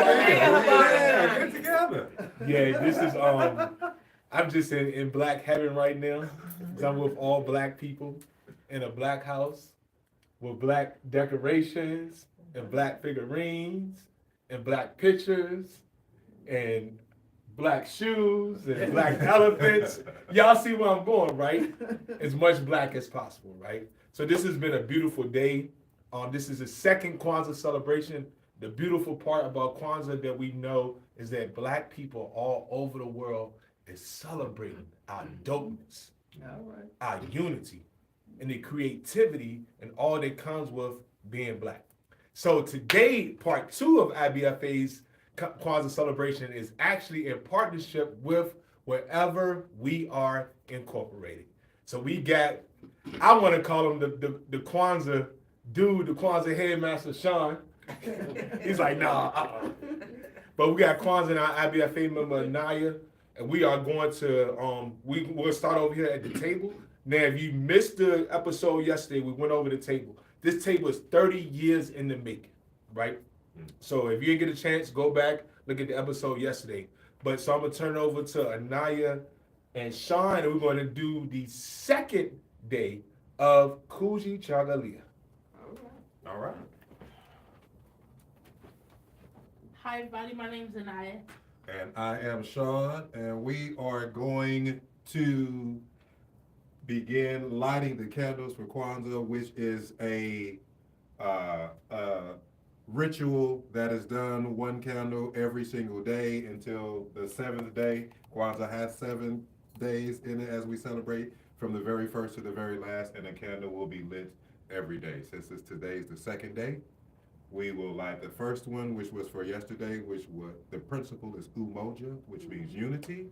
Get together. Yeah, this is I'm just in black heaven right now. 'Cause I'm with all black people in a black house with black decorations and black figurines and black pictures and black shoes and black elephants. Y'all see where I'm going, right? As much black as possible, right? So this has been a beautiful day. This is the second Kwanzaa celebration. The beautiful part about Kwanzaa that we know is that black people all over the world is celebrating our dopeness, our unity, and the creativity and all that comes with being black. So today, part 2 of IBFA's Kwanzaa celebration is actually in partnership with wherever we are incorporated. So we got, I want to call him the Kwanzaa dude, the Kwanzaa headmaster, Sean. He's like, nah, But we got Kwanzaa and our IBFA member, Anaya, and we are going to, we'll start over here at the table. Now, if you missed the episode yesterday, we went over the table. This table is 30 years in the making, right? So if you didn't get a chance, go back, look at the episode yesterday. But so I'm going to turn it over to Anaya and Sean, and we're going to do the second day of Kujichagulia. All right. Hi, everybody. My name's Anaya. And I am Sean, and we are going to begin lighting the candles for Kwanzaa, which is a ritual that is done one candle every single day until the 7th day. Kwanzaa has 7 days in it as we celebrate from the very first to the very last, and a candle will be lit every day. Since today's the 2nd day, we will light the first one, which was for yesterday, which was the principle is umoja, which means unity.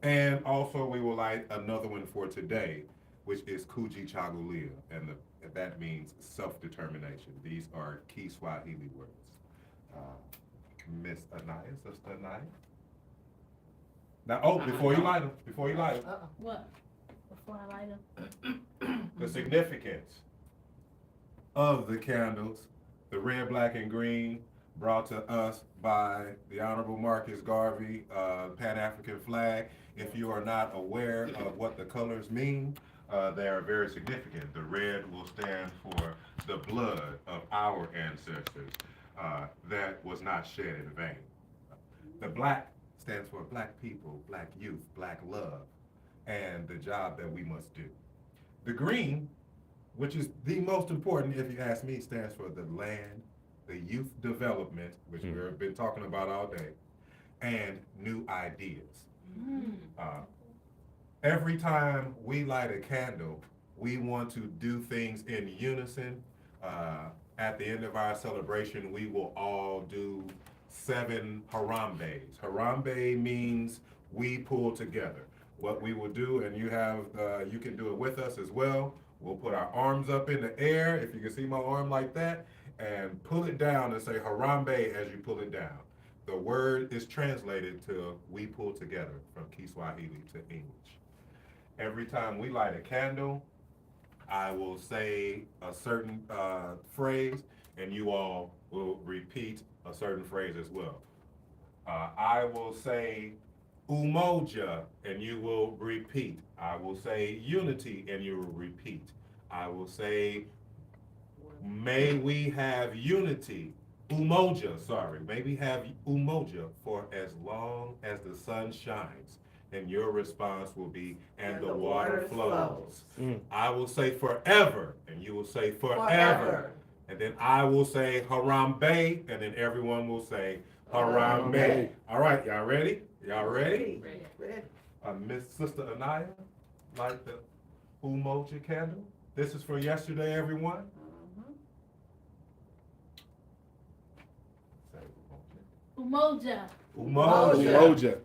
And also we will light another one for today, which is Kujichagulia, and that means self-determination. These are key Swahili words. Miss Anaya, Sister Anaya. Now, before you light them, What? Before I light them? the significance of the candles, the red, black, and green, brought to us by the Honorable Marcus Garvey, Pan-African flag. If you are not aware of what the colors mean, they are very significant. The red will stand for the blood of our ancestors that was not shed in vain. The black stands for black people, black youth, black love, and the job that we must do. The green, which is the most important, if you ask me, stands for the land, the youth development, which we've been talking about all day, and new ideas. Every time we light a candle, we want to do things in unison. At the end of our celebration, we will all do 7 harambes. Harambe means we pull together. What we will do, and you can do it with us as well, we'll put our arms up in the air, if you can see my arm like that, and pull it down and say Harambe as you pull it down. The word is translated to we pull together from Kiswahili to English. Every time we light a candle, I will say a certain phrase, and you all will repeat a certain phrase as well. I will say umoja, and you will repeat. I will say unity, and you will repeat. I will say, may we have unity, umoja, may we have umoja for as long as the sun shines. And your response will be, and the water flows. I will say forever, and you will say forever. And then I will say Harambe, and then everyone will say Harambe. All right, y'all ready? Y'all ready? Ready. Miss Sister Anaya, light the umoja candle. This is for yesterday, everyone. Say Umoja. Umoja.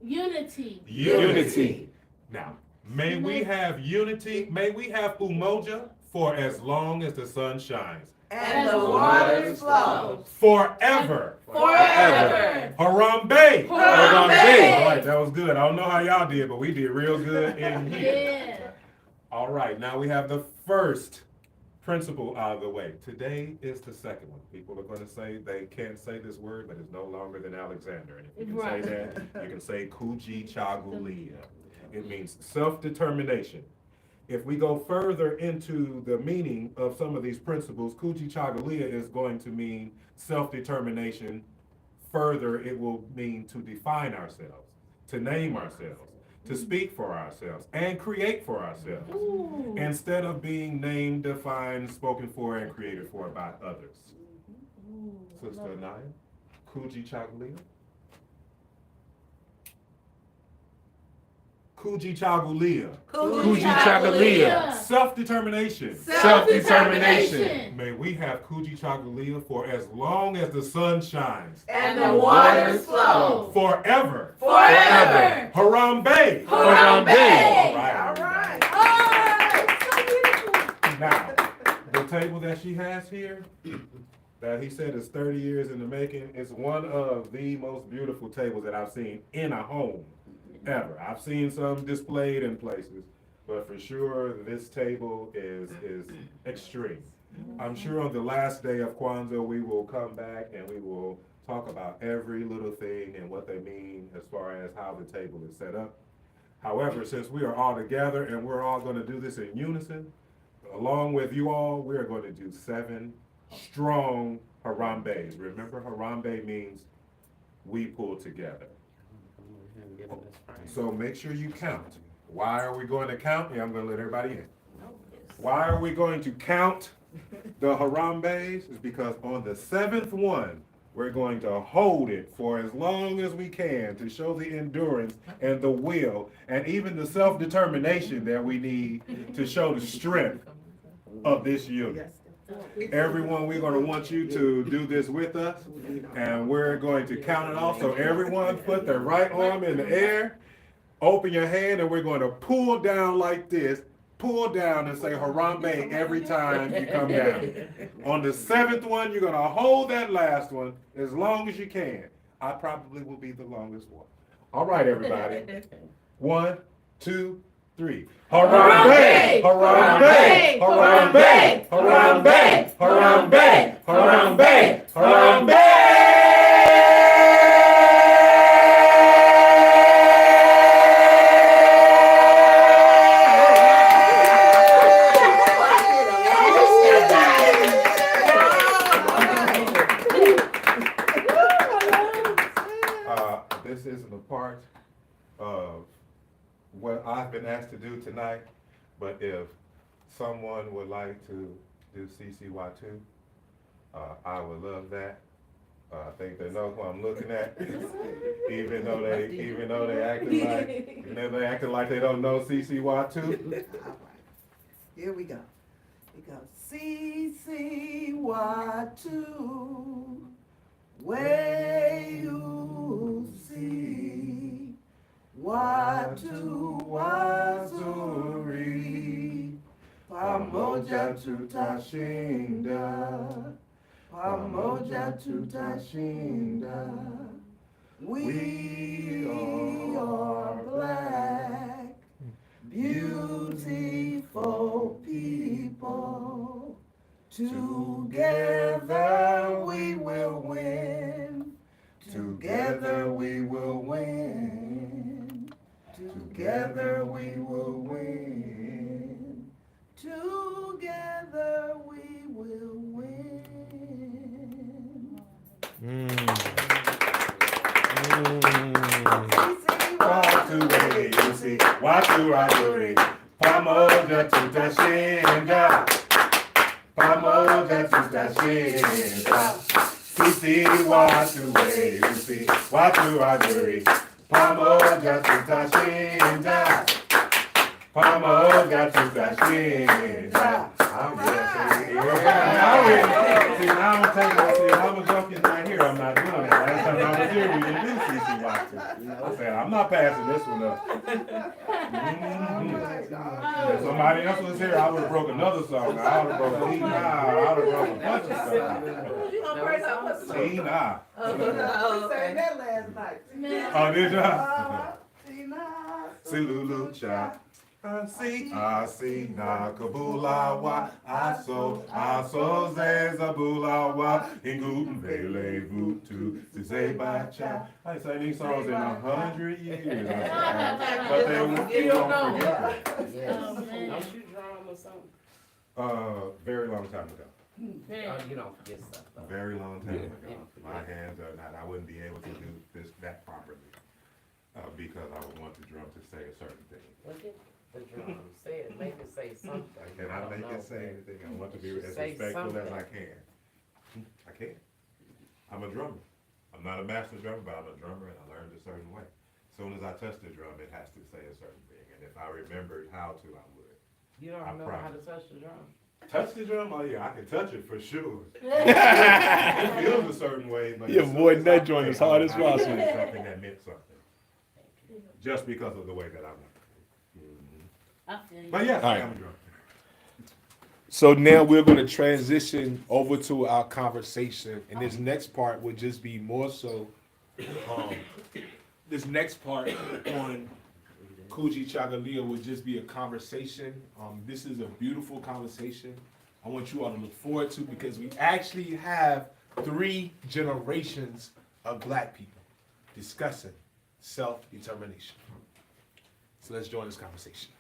Unity. Unity. Now, may we have unity, may we have umoja for as long as the sun shines. And the waters flow. Forever. Forever. Harambe. Harambe. All right, that was good. I don't know how y'all did, but we did real good in here. Yeah. All right, now we have the first principle out of the way. Today is the second one. People are going to say they can't say this word, but it's no longer than Alexander. And if you can Right. say that, you can say Kujichagulia. It means self-determination. If we go further into the meaning of some of these principles, Kujichagulia is going to mean self-determination. Further, it will mean to define ourselves, to name ourselves, to speak for ourselves, and create for ourselves, Ooh. instead of being named, defined, spoken for, and created for by others. Ooh, Sister love it. Anaya, Kujichagulia. Kujichagulia. Kujichagulia. Self-determination. Self-determination. May we have Kujichagulia for as long as the sun shines. And the waters flow. Forever. Forever. Harambe. Harambe. All right. All right. Oh, so beautiful. Now, the table that she has here, that he said is 30 years in the making, is one of the most beautiful tables that I've seen in a home ever. I've seen some displayed in places, but for sure this table is extreme. I'm sure on the last day of Kwanzaa we will come back and we will talk about every little thing and what they mean as far as how the table is set up. However, since we are all together and we're all going to do this in unison, along with you all, we're going to do 7 strong Harambes. Remember, Harambe means we pull together. So make sure you count. Why are we going to count? Yeah, I'm going to let everybody in. Why are we going to count the Harambes? Is because on the 7th one, we're going to hold it for as long as we can to show the endurance and the will and even the self-determination that we need to show the strength of this unit. Everyone, we're going to want you to do this with us, and we're going to count it off. So everyone put their right arm in the air, open your hand, and we're going to pull down like this. Pull down and say Harambe every time you come down. On the 7th one, you're going to hold that last one as long as you can. I probably will be the longest one. All right, everybody. 1, 2, 3. Harambe! Harambe! Harambe! Harambe! Harambe! Harambe! Harambe! This isn't a part of what I've been asked to do tonight, but if someone would like to do CCY2, I would love that. I think they know who I'm looking at, even though they acting like they don't know CCY2. Here we go. CCY2, where you see, watu wazuri, pamoja tutashinda, pamoja tutashinda. We are black, beautiful people. Together we will win. Together we will win. Together we will win. Together we will win. Watu wazuri, pamoja tutashinda, pamoja tutashinda. Sisi watu weusi, watu wazuri, pamoja tutashinda, pamoja tutashinda. I'm joking right here. I'm not doing that. Last time I was here, we didn't do CCY2. I said, I'm not passing this one up. If somebody else was here, I would have broke another song. I would have broke Tina. I would have broke a bunch of songs. You gonna break up what song? Tina. We sang that last night. Oh, did ya? Tina. Silulu cha. I see, Nakabulawa, Aso, Zezabulawa, in Guten Vele, Vutu, Zizebacha. I ain't sang these songs in 100 years. But they won't forget it. Yes. Don't you drum or something? Very long time ago. Oh, you don't forget stuff though. Very long time Yeah. ago. My hands are not, I wouldn't be able to do that properly. Because I would want the drum to say a certain thing. Look at the drum, say it, make it say something. Can I make it say anything? I want to be as Say respectful as something. I can. I can. I'm a drummer. I'm not a master drummer, but I'm a drummer and I learned a certain way. As soon as I touch the drum, it has to say a certain thing. And if I remembered how to, I would. You don't I remember how to promise. touch the drum? Touch the drum? Oh yeah, I can touch it for sure. It feels a certain way, but You as soon avoid as that I joint play, as hard as I would say possible. something that meant something. Just because of the way that I want. I feel you. But yes, All I right. am a drummer. So now we're going to transition over to our conversation, and this next part would just be more so. This next part on Kujichagulia would just be a conversation. This is a beautiful conversation. I want you all to look forward to because we actually have 3 generations of black people discussing self-determination. So let's join this conversation.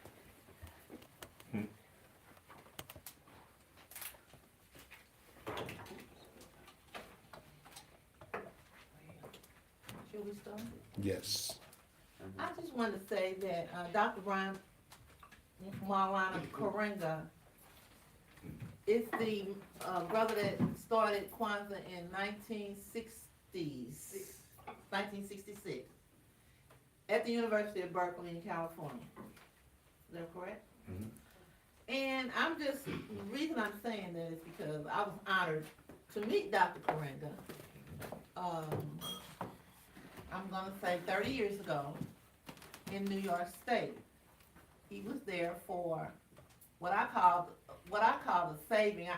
Should we start? Yes. I just want to say that Dr. Brian Marlana Karenga is the brother that started Kwanzaa in 1966, at the University of Berkeley in California. Is that correct? Mhm. And I'm just, the reason I'm saying that is because I was honored to meet Dr. Karenga. I'm gonna say 30 years ago in New York State. He was there for what I call the saving.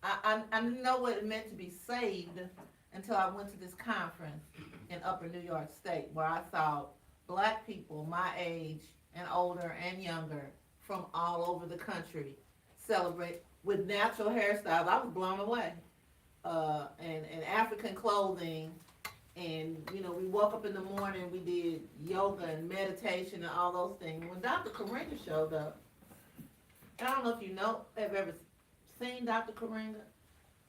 I didn't know what it meant to be saved until I went to this conference in Upper New York State where I saw black people my age and older and younger from all over the country celebrate with natural hairstyles. I was blown away. And African clothing. And, you know, we woke up in the morning, we did yoga and meditation and all those things. When Dr. Karenga showed up, I don't know if you know, have ever seen Dr. Karenga,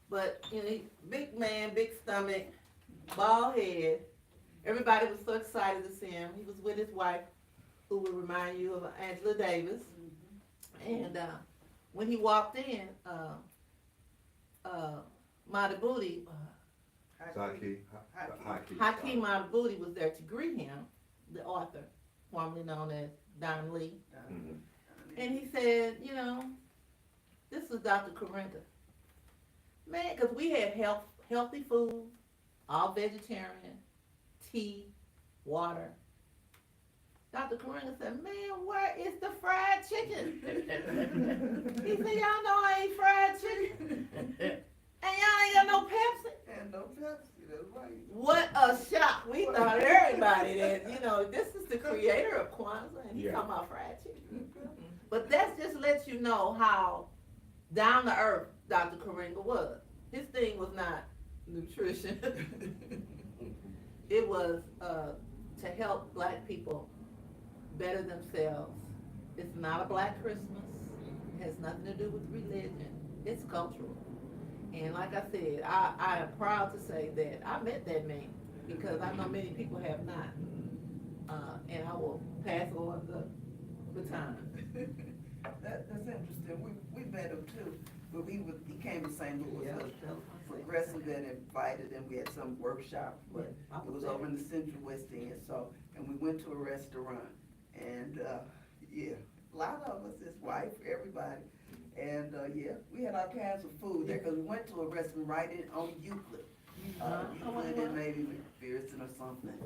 but, you know, he, big man, big stomach, bald head. Everybody was so excited to see him. He was with his wife, who would remind you of Angela Davis. And when he walked in, Madabooty, Hakeem Madabooty was there to greet him, the author, formerly known as Don Lee. Mhm. And he said, you know, this is Dr. Karenga. Man, because we had healthy food, all vegetarian, tea, water. Dr. Karenga said, man, where is the fried chicken? He said, y'all know I ain't fried chicken. And y'all ain't got no Pepsi. And no Pepsi, that's right. What a shock. We thought everybody that, you know, this is the creator of Kwanzaa and he's Yeah. talking about fried chicken. But that just lets you know how down to earth Dr. Karenga was. His thing was not nutrition. It was to help black people better themselves. It's not a black Christmas. It has nothing to do with religion. It's cultural. And like I said, I am proud to say that I met that man because I know many people have not. And I will pass on the baton. That's interesting. We met him too, but he came to St. Louis. Yeah, Progressive and invited him. We had some workshop, but I it was there. over in the Central West End. So, and we went to a restaurant, and yeah, a lot of us, his wife, everybody, and yeah, we had all kinds of food there because we went to a restaurant right on Euclid. Euclid and maybe McPherson or something.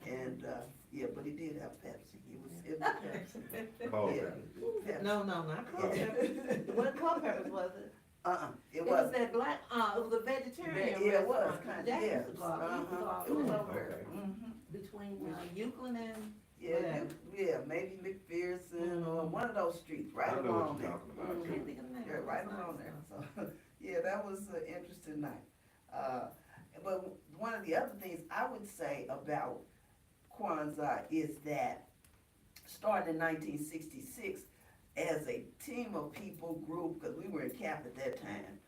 And yeah, but he did have Pepsi. It was Pepsi. Cold Yeah. Pepsi. Pepsi. No, not Culpeppers. What Culpeppers was it? It It was was. that black, it was a vegetarian Yeah, it was restaurant. kind of, Jack yeah. used to go out. He used to go out. It was over over. between Euclid and Yeah, maybe McPherson or one of those streets, right I know along what there. you're talking about, Mhm. too. Yeah, right along there, so, yeah, that was an interesting night. But one of the other things I would say about Kwanzaa is that, started in 1966, as a team of people, group, because we were in CAP at that time,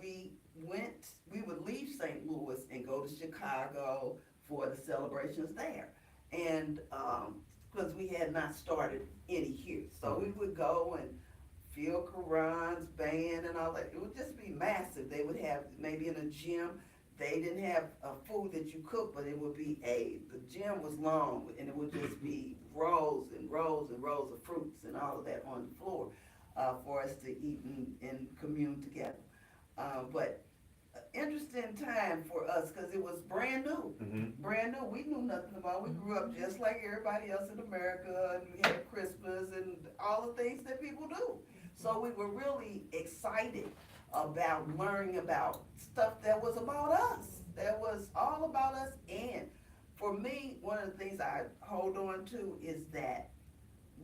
we would leave St. Louis and go to Chicago for the celebrations there. And, because we had not started any here, so we would go and Phil Karan's band and all that. It would just be massive. They would have maybe in a gym. They didn't have food that you cook, but it would be the gym was long and it would just be rows and rows and rows of fruits and all of that on the floor for us to eat and commune together. But interesting time for us because it was brand new. Brand new. We knew nothing about it. We grew up just like everybody else in America, and we had Christmas and all the things that people do. So we were really excited about learning about stuff that was about us, that was all about us. And for me, one of the things I hold on to is that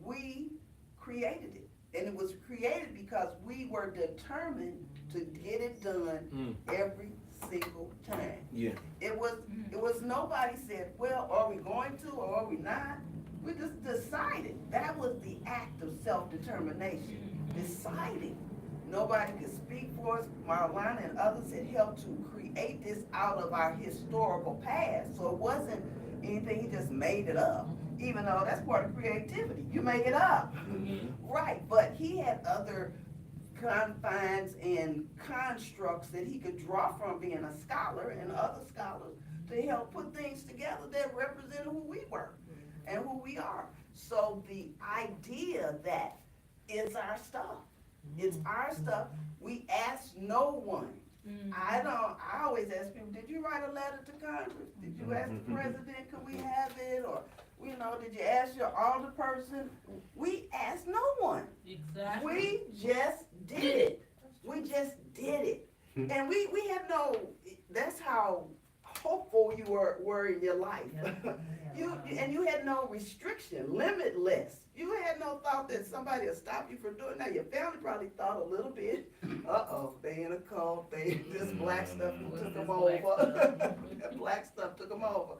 we created it. And it was created because we were determined to get it done every single time. Yeah. It was nobody said, well, are we going to or are we not? We just decided. That was the act of self-determination, deciding. Nobody could speak for us. Marlana and others had helped to create this out of our historical past. So it wasn't anything, he just made it up. Even though that's part of creativity. You make it up. Right, but he had other confines and constructs that he could draw from being a scholar and other scholars to help put things together that represented who we were and who we are. So the idea that it's our stuff. It's our stuff. We ask no one. I always ask people, did you write a letter to Congress? Did you ask the president, could we have it? Or, did you ask your alder person? We asked no one. Exactly. We just did it. We just did it. And we had no, that's how hopeful you were in your life. You had no restriction, limitless. You had no thought that somebody would stop you from doing that. Your family probably thought a little bit, they in a cult, this black stuff took them over. Black stuff took them over.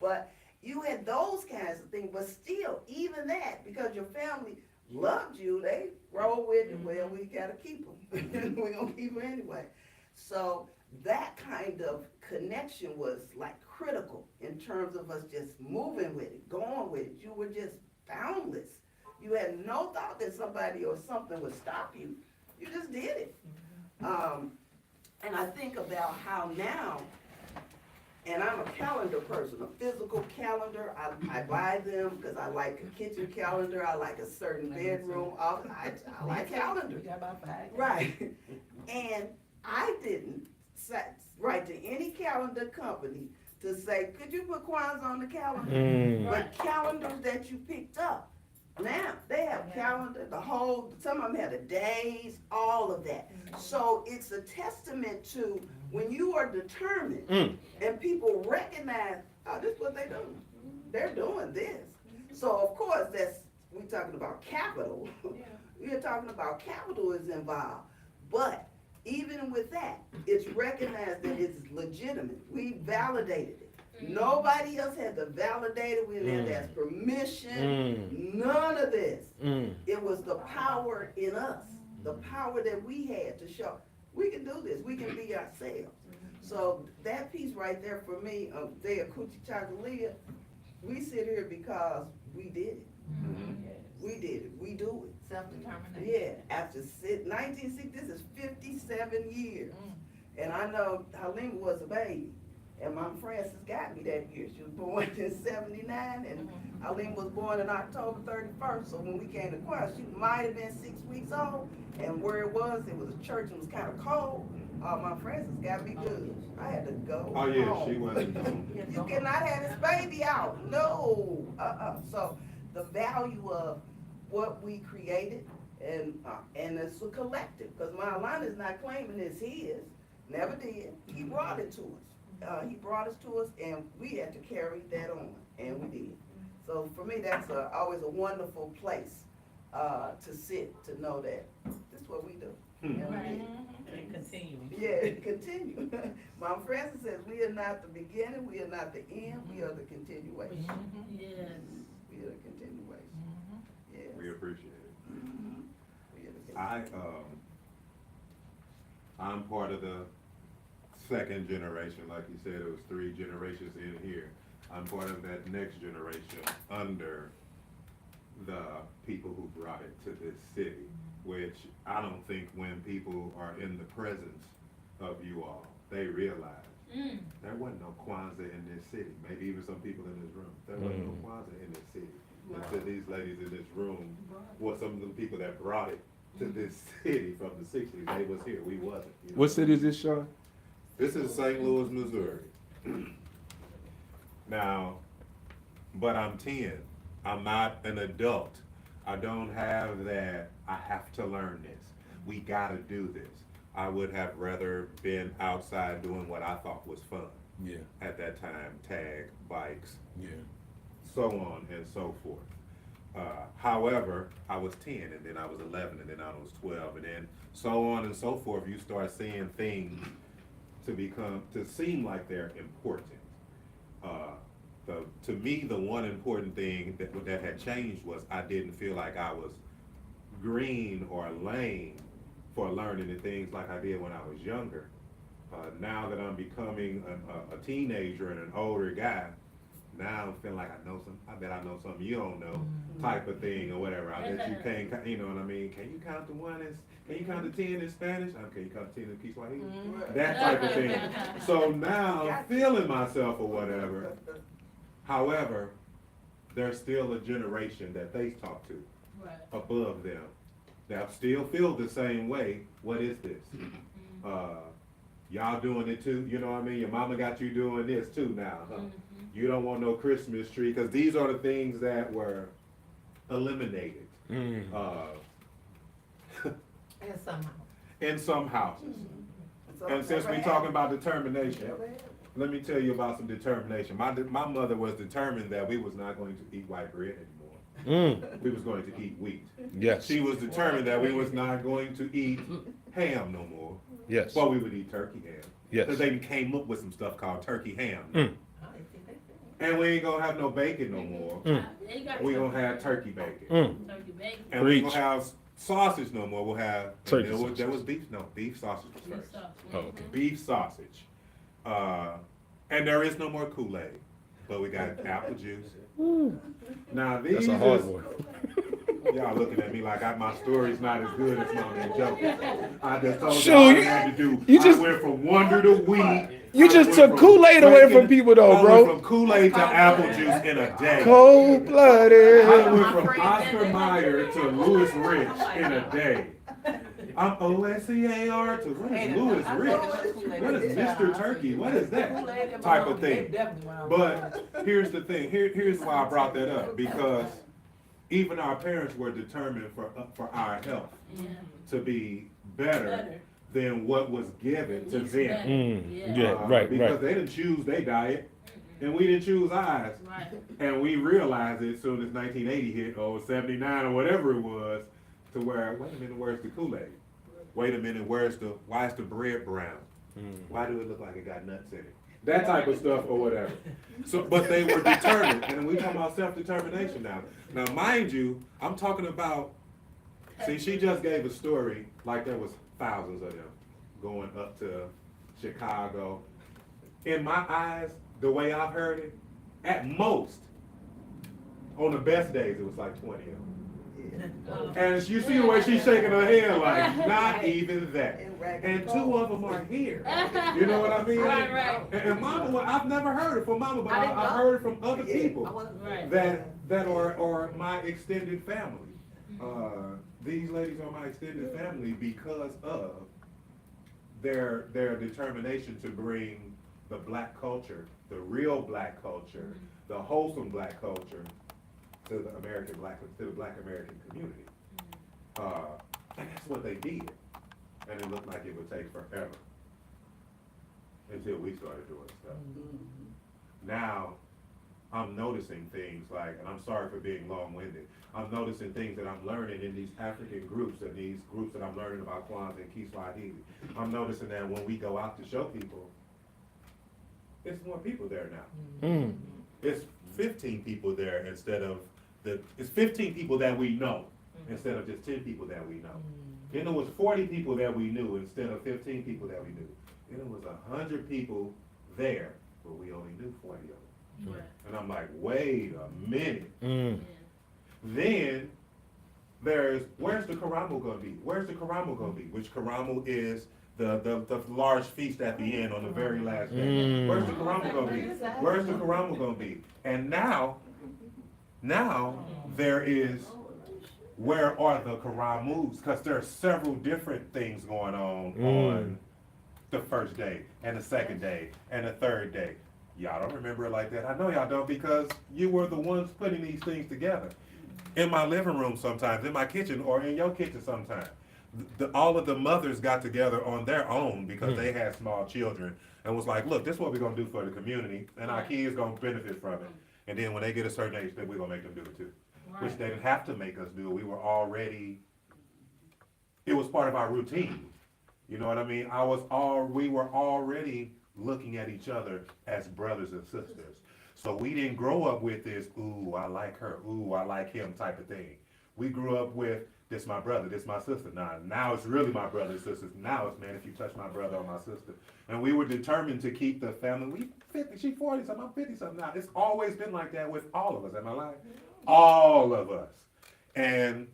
But you had those kinds of things, but still, even that, because your family loved you, they roll with you. Well, we gotta keep them. We're gonna keep them anyway. So that kind of connection was like critical in terms of us just moving with it, going with it. You were just boundless. You had no thought that somebody or something would stop you. You just did it. And I think about how now, and I'm a calendar person, a physical calendar. I buy them because I like a kitchen calendar. I like a certain bedroom. I like calendars. Right. And I didn't write to any calendar company to say, could you put Kwanzaa on the calendar? But calendars that you picked up. Now, they have calendar, some of them have the days, all of that. So it's a testament to when you are determined and people recognize, oh, this is what they're doing. They're doing this. So of course, we're talking about capital. We're talking about capital is involved. But even with that, it's recognized that it's legitimate. We validated it. Nobody else had to validate it. We didn't have to ask permission. None of this. It was the power in us, the power that we had to show we can do this. We can be ourselves. So that piece right there for me, they are Kujichagulia. We sit here because we did it. We did it. We do it. Self-determination. Yeah, after 1960, this is 57 years. And I know Halima was a baby. And Mom Francis got me that year. She was born in 79, and Halima was born in October 31st. So when we came to Kwanzaa, she might have been 6 weeks old. And where it was a church and it was kind of cold. Mom Francis got me good. I had to go home. She wasn't. You cannot have this baby out. No. So the value of what we created, and it's a collective, because Marlana is not claiming it's his. Never did. He brought it to us. He brought us to us, and we had to carry that on, and we did. So for me, that's always a wonderful place to sit, to know that this is what we do. And Right. we- And continuing. Yeah, continue. Mom Francis says, we are not the beginning, we are not the end, we are the continuation. Yes. We are the continuation. Yes. We appreciate it. Mhm. We are the continuation. I'm part of the second generation, like you said, it was 3 generations in here. I'm part of that next generation under the people who brought it to this city, which I don't think when people are in the presence of you all, they realize there wasn't no Kwanzaa in this city. Maybe even some people in this room. There wasn't no Kwanzaa in this city. Until these ladies in this room were some of the people that brought it to this city from the 60s. They was here, we wasn't. You know? What city is this, Sean? This is St. Louis, Missouri. Now, but I'm 10. I'm not an adult. I don't have that, I have to learn this. We gotta do this. I would have rather been outside doing what I thought was fun. Yeah. At that time, tag, bikes, Yeah. so on and so forth. However, I was 10, and then I was 11, and then I was 12, and then so on and so forth. You start seeing things to seem like they're important. To me, the one important thing that had changed was I didn't feel like I was green or lame for learning the things like I did when I was younger. Now that I'm becoming a teenager and an older guy, now I'm feeling like I bet I know something you don't know, type of thing or whatever. I bet you can't, you know what I mean? Can you count to 1? Can you count to 10 in Spanish? Can you count to 10 in Kiswahili? That type of thing. So now I'm feeling myself or whatever. However, there's still a generation that they talk to Right. above them that still feel the same way. What is this? Y'all doing it too? You know what I mean? Your mama got you doing this too now, huh? You don't want no Christmas tree, because these are the things that were eliminated And somehow. in some houses. And since we're talking about determination, let me tell you about some determination. My mother was determined that we was not going to eat white bread anymore. We was going to eat wheat. Yes. She was determined that we was not going to eat ham no more. Yes. Well, we would eat turkey ham. Yes. Because they came up with some stuff called turkey ham. Mm. And we ain't gonna have no bacon no more. They got We gonna have turkey bacon. turkey bacon. And we Preach. gonna have sausage no more. We'll have Turkey there sausage. was beef. No, beef sausage was Beef first. sauce. Oh, okay. Beef sausage. And there is no more Kool-Aid, but we got apple juice. Now these That's a hard is- one. Y'all looking at me like my story's not as good as Mom and Joe. I just told Shoot, you all I you- had to do. you just- I went from wonder to wheat. You I just went took from Kool-Aid away from drinking- people though, I bro. went from Kool-Aid to apple juice in a day. Cold blooded. I went from Oscar Mayer to Louis Rich in a day. I'm OSCAR to what is Louis Rich? What is Mr. Turkey? What is that type of thing? But here's the thing. Here's why I brought that up, because even our parents were determined for our health to be better than what was given to them. Yeah, right, Because right. they didn't choose their diet, and we didn't choose ours. Right. And we realized it as soon as 1980 hit, or 79 or whatever it was, to where, wait a minute, where's the Kool-Aid? Wait a minute, why is the bread brown? Why do it look like it got nuts in it? That type of stuff or whatever. So, but they were determined, and we talking about self-determination now. Now, mind you, I'm talking about, see, she just gave a story like there was thousands of them going up to Chicago. In my eyes, the way I've heard it, at most, on the best days, it was like 20 of them. And you see the way she's shaking her head like, not even that. And 2 of them are here. You know what I mean? Right, right. And Mama, well, I've never heard it from Mama, but I heard it from other people Right. that are my extended family. These ladies are my extended family because of their determination to bring the black culture, the real black culture, the wholesome black culture to the black American community. And that's what they did. And it looked like it would take forever until we started doing stuff. Now, I'm noticing things like, and I'm sorry for being long-winded, I'm noticing things that I'm learning in these African groups and these groups that I'm learning about Kwanzaa and Kiswahili. I'm noticing that when we go out to show people, it's more people there now. Mm. It's 15 people there instead of it's 15 people that we know instead of just 10 people that we know. Then it was 40 people that we knew instead of 15 people that we knew. Then it was 100 people there, but we only knew 40 of them. Right. And I'm like, wait a minute. Mm. Then there's, where's the karamu gonna be? Where's the karamu gonna be? Which karamu is the large feast at the end on the very last day. Mm. Where's the karamu gonna be? Where's the karamu gonna be? And now there is, where are the karamus? Because there are several different things going on the first day and the second day and the third day. Y'all don't remember it like that. I know y'all don't, because you were the ones putting these things together. In my living room sometimes, in my kitchen, or in your kitchen sometimes. All of the mothers got together on their own because they had small children and was like, look, this is what we're gonna do for the community, and our kids gonna benefit from it. And then when they get a certain age, then we're gonna make them do it too. Which they didn't have to make us do. We were already, it was part of our routine. You know what I mean? We were already looking at each other as brothers and sisters. So we didn't grow up with this, ooh, I like her, ooh, I like him type of thing. We grew up with, this my brother, this my sister. Now it's really my brother and sisters. Now it's, man, if you touch my brother or my sister. And we were determined to keep the family, we 50, she 40 something, I'm 50 something now. It's always been like that with all of us, am I lying? All of us. And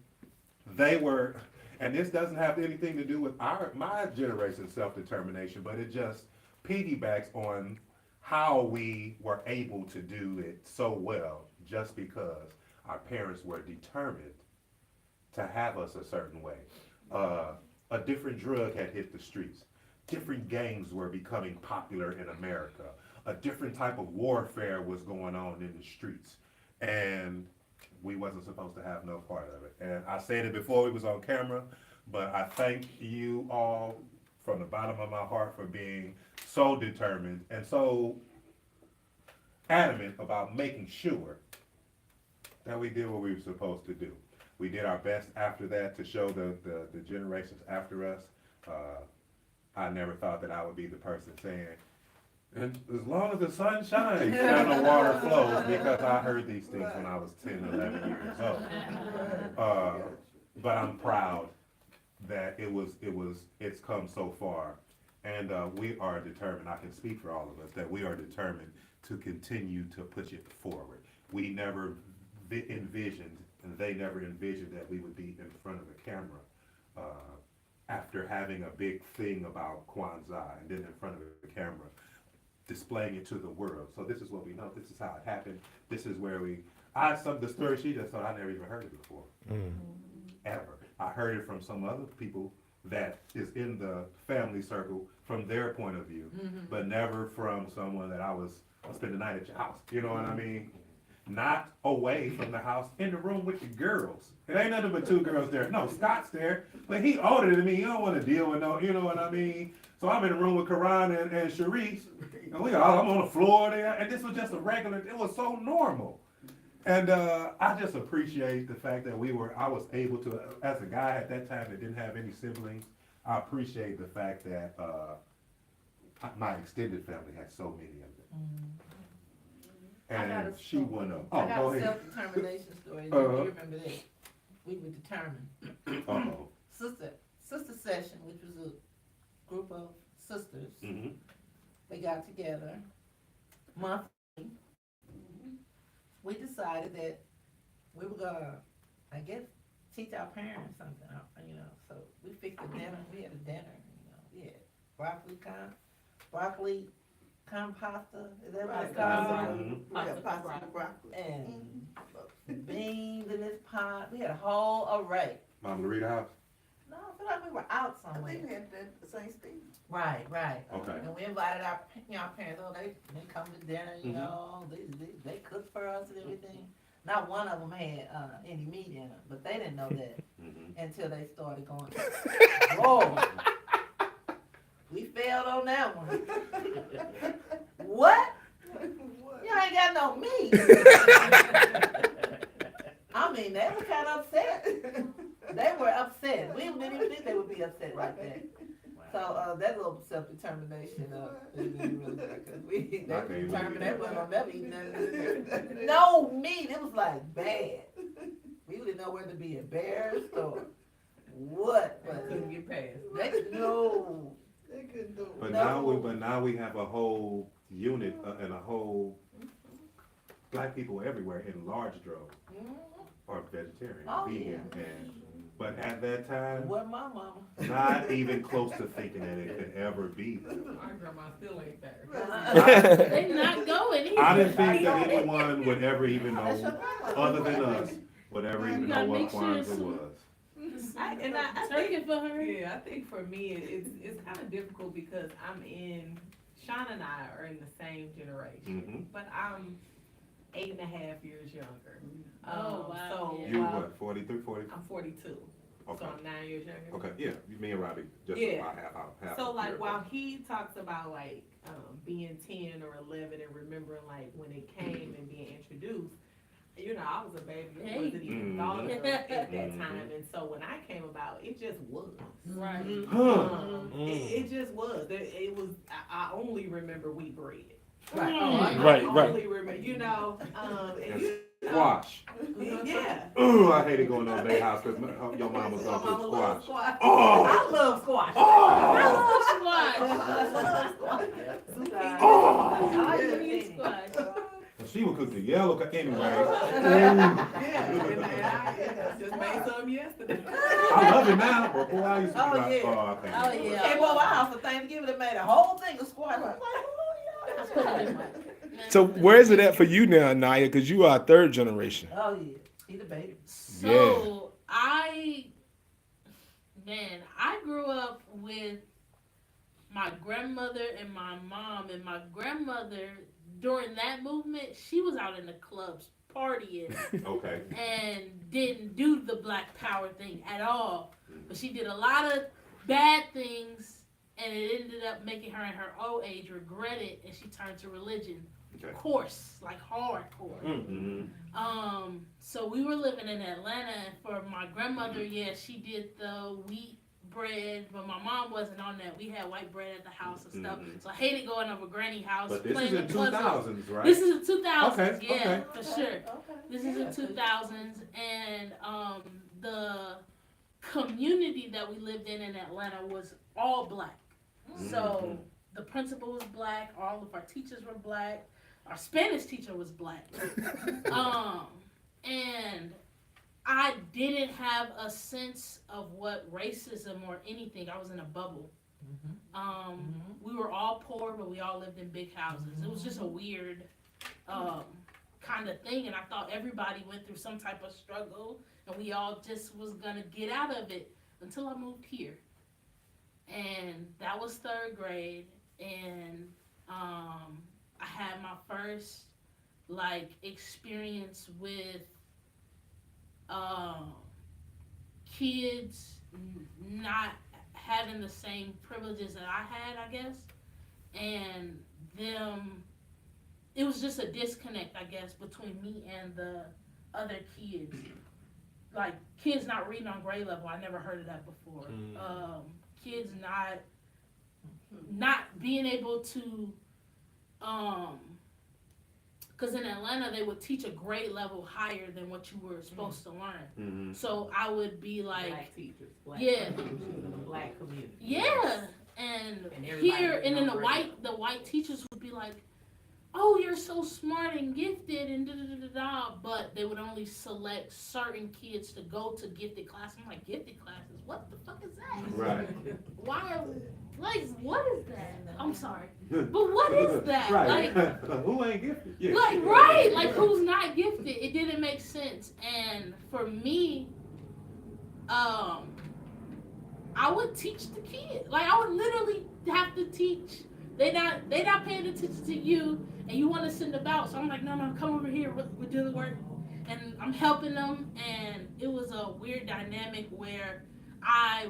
they were, and this doesn't have anything to do with my generation's self-determination, but it just piggybacks on how we were able to do it so well just because our parents were determined to have us a certain way. A different drug had hit the streets. Different gangs were becoming popular in America. A different type of warfare was going on in the streets. And we wasn't supposed to have no part of it. And I said it before we was on camera, but I thank you all from the bottom of my heart for being so determined and so adamant about making sure that we did what we were supposed to do. We did our best after that to show the generations after us. I never thought that I would be the person saying, and as long as the sun shines and the water flows, because I heard these things when I was 10, 11 years old. But I'm proud that it's come so far. And we are determined, I can speak for all of us, that we are determined to continue to push it forward. We never envisioned, and they never envisioned that we would be in front of a camera after having a big thing about Kwanzaa, and then in front of a camera, displaying it to the world. So this is what we know, this is how it happened, this is where the story she just told, I never even heard it before, ever. I heard it from some other people that is in the family circle from their point of view, but never from someone that I'll spend the night at your house, you know what I mean? Not away from the house, in the room with the girls. It ain't nothing but two girls there. No, Scott's there, but he older than me, you don't want to deal with no, you know what I mean? So I'm in the room with Karan and Sharice, and I'm on the floor there, and this was just a regular, it was so normal. And I just appreciate the fact that I was able to, as a guy at that time that didn't have any siblings, I appreciate the fact that my extended family had so many of them. And she went up. I got go a ahead. self-determination story. You remember that? We were determined. Uh-oh. Sister session, which was a group of sisters. Mm-hmm. They got together monthly. We decided that we were gonna, I guess, teach our parents something, you know. So we fixed a dinner. We had a dinner, you know. We had broccoli con pasta. Is that what it's called? Yeah, pasta and broccoli. And beans in this pot. We had a whole array. Mama Loretta house? No, I feel like we were out I somewhere. think we had the same thing. Right. Okay. And we invited our parents. Oh, they come to dinner. You know, they cook for us and everything. Not one of them had any meat in them, but they didn't know that until they started going. Whoa! We failed on that one. What? You ain't got no meat. I mean, they were kind of upset. They were upset. We didn't even think they would be upset like that. So that little self-determination, we didn't really because they determined they wasn't gonna never eat nothing. No meat. It was like bad. We didn't know whether to be embarrassed or what. But Couldn't get past. no. They couldn't do it. But No. now we have a whole unit and a whole black people everywhere in large droves are vegetarian, Oh, vegan, yeah. but at that time, What my mama. not even close to thinking that it could ever be that. My grandma still ain't there. They not going either. I didn't think that anyone would ever even That's your know, grandma. other than us, would ever even You know gotta what make sure Kwanzaa it's- was. I Turkey think, for her. yeah, I think for me, it's kind of difficult because Sean and I are in the same generation, but I'm 8.5 years younger. Oh, wow, So yeah. You while- what, 43, 40? I'm 42, Okay, so I'm 9 years younger. okay, yeah, me and Robbie, just Yeah. about half. So a like year while apart. he talks about like being 10 or 11 and remembering like when it came and being introduced, you know, I was a baby, it Hey. wasn't even Mhm. thought of at that Mhm. time, and so when I came about, it just was. Right. Huh. It just was. It was. I only remember wheat bread. Right. Right, I right. only remember, you know, and you know, Squash. yeah. Ooh, I hated going to their house because your mom was My gonna mama cook loves squash. squash. Oh. I love squash. Oh. Squash. Oh. I like to eat squash. She would cook the yellow, anyway. Yeah, and I just made some yesterday. I love it now, but boy, I used to be Oh, like, yeah. oh, I can't. Oh, yeah. Came over our house for Thanksgiving, they made a whole thing of squash. I was like, I oh, put yeah. it in my. So where is it at for you now, Naya? Because you are third generation. Oh, yeah. He the baby. So I grew up with my grandmother and my mom, and my grandmother during that movement, she was out in the clubs partying Okay. and didn't do the Black Power thing at all. But she did a lot of bad things, and it ended up making her in her old age regret it, and she turned to religion. Okay. Course, like hardcore. Mm-hmm. So we were living in Atlanta, and for my grandmother, yeah, she did the wheat bread, but my mom wasn't on that. We had white bread at the house and stuff. Mhm. So I hated going over granny house. But this is playing in the puzzle. 2000s, right? This is the 2000s, Okay, yeah, okay. for sure. Okay. This is the 2000s, and the community that we lived in Atlanta was all black. So the principal was black, all of our teachers were black, our Spanish teacher was black. And I didn't have a sense of what racism or anything. I was in a bubble. We were all poor, but we all lived in big houses. It was just a weird kind of thing, and I thought everybody went through some type of struggle, and we all just was gonna get out of it until I moved here. And that was third grade, and I had my first like experience with kids not having the same privileges that I had, I guess, and them. It was just a disconnect, I guess, between me and the other kids. Like kids not reading on grade level, I never heard of that before. Kids not being able to, because in Atlanta they would teach a grade level higher than what you were supposed to learn. Mm-hmm. So I would be like, Black teachers, black Yeah. teachers in the black community. yeah, and And everybody here, would and then know the white teachers would be like, oh, you're so smart and gifted and da da da da da, but they would only select certain kids to go to gifted classes. I'm like, gifted classes? What the fuck is that? Right. Why? Like, what is that? I'm sorry, but what is that? Right. Like, Who ain't gifted? Yeah. like, right? Like, who's not gifted? It didn't make sense. And for me, I would teach the kid. Like, I would literally have to teach. They not paying attention to you, and you want to send them out. So I'm like, no, come over here. We're doing the work, and I'm helping them. And it was a weird dynamic where I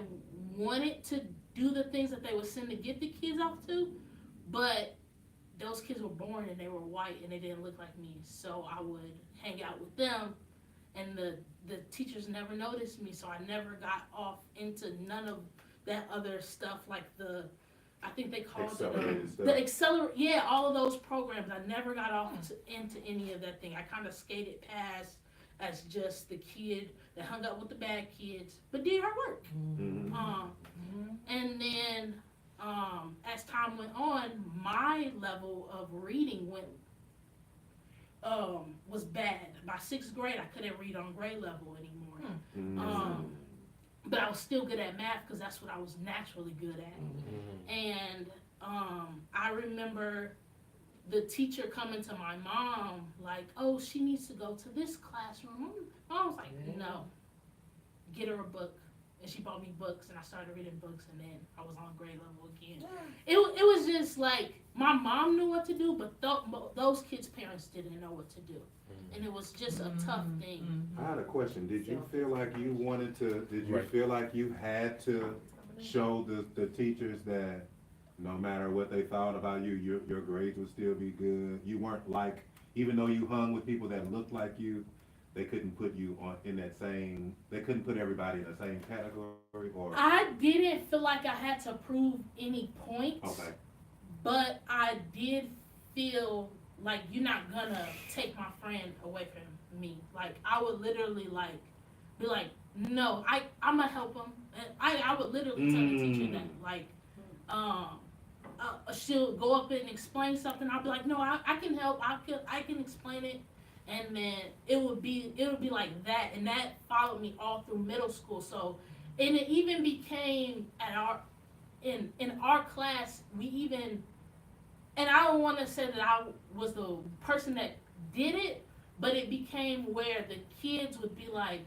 wanted to do the things that they would send the gifted kids off to, but those kids were born and they were white and they didn't look like me. So I would hang out with them, and the teachers never noticed me. So I never got off into none of that other stuff like I think they called Accelerated it stuff. the accelerate. Yeah, all of those programs. I never got off into any of that thing. I kind of skated past as just the kid that hung out with the bad kids, but did her work. Mhm. And then as time went on, my level of reading was bad. By sixth grade, I couldn't read on grade level anymore. Mhm. But I was still good at math because that's what I was naturally good at. And I remember the teacher coming to my mom like, "Oh, she needs to go to this classroom." Mom was like, "No, get her a book." And she bought me books, and I started reading books, and then I was on grade level again. It was just like my mom knew what to do, but those kids' parents didn't know what to do, and it was just a tough thing. I had a question. Did you feel like you wanted to? Did you Right. feel like you had to show the teachers that no matter what they thought about you, your grades would still be good? You weren't like, even though you hung with people that looked like you, they couldn't put you in that same. They couldn't put everybody in the same category, or I didn't feel like I had to prove any points, okay. but I did feel like you're not gonna take my friend away from me. Like I would literally be like, no, I'm gonna help him. And I would literally tell the teacher that, like, she'll go up and explain something. I'll be like, no, I can help. I can explain it. And then it would be like that, and that followed me all through middle school. So, and it even became in our class, we even, and I don't want to say that I was the person that did it, but it became where the kids would be like,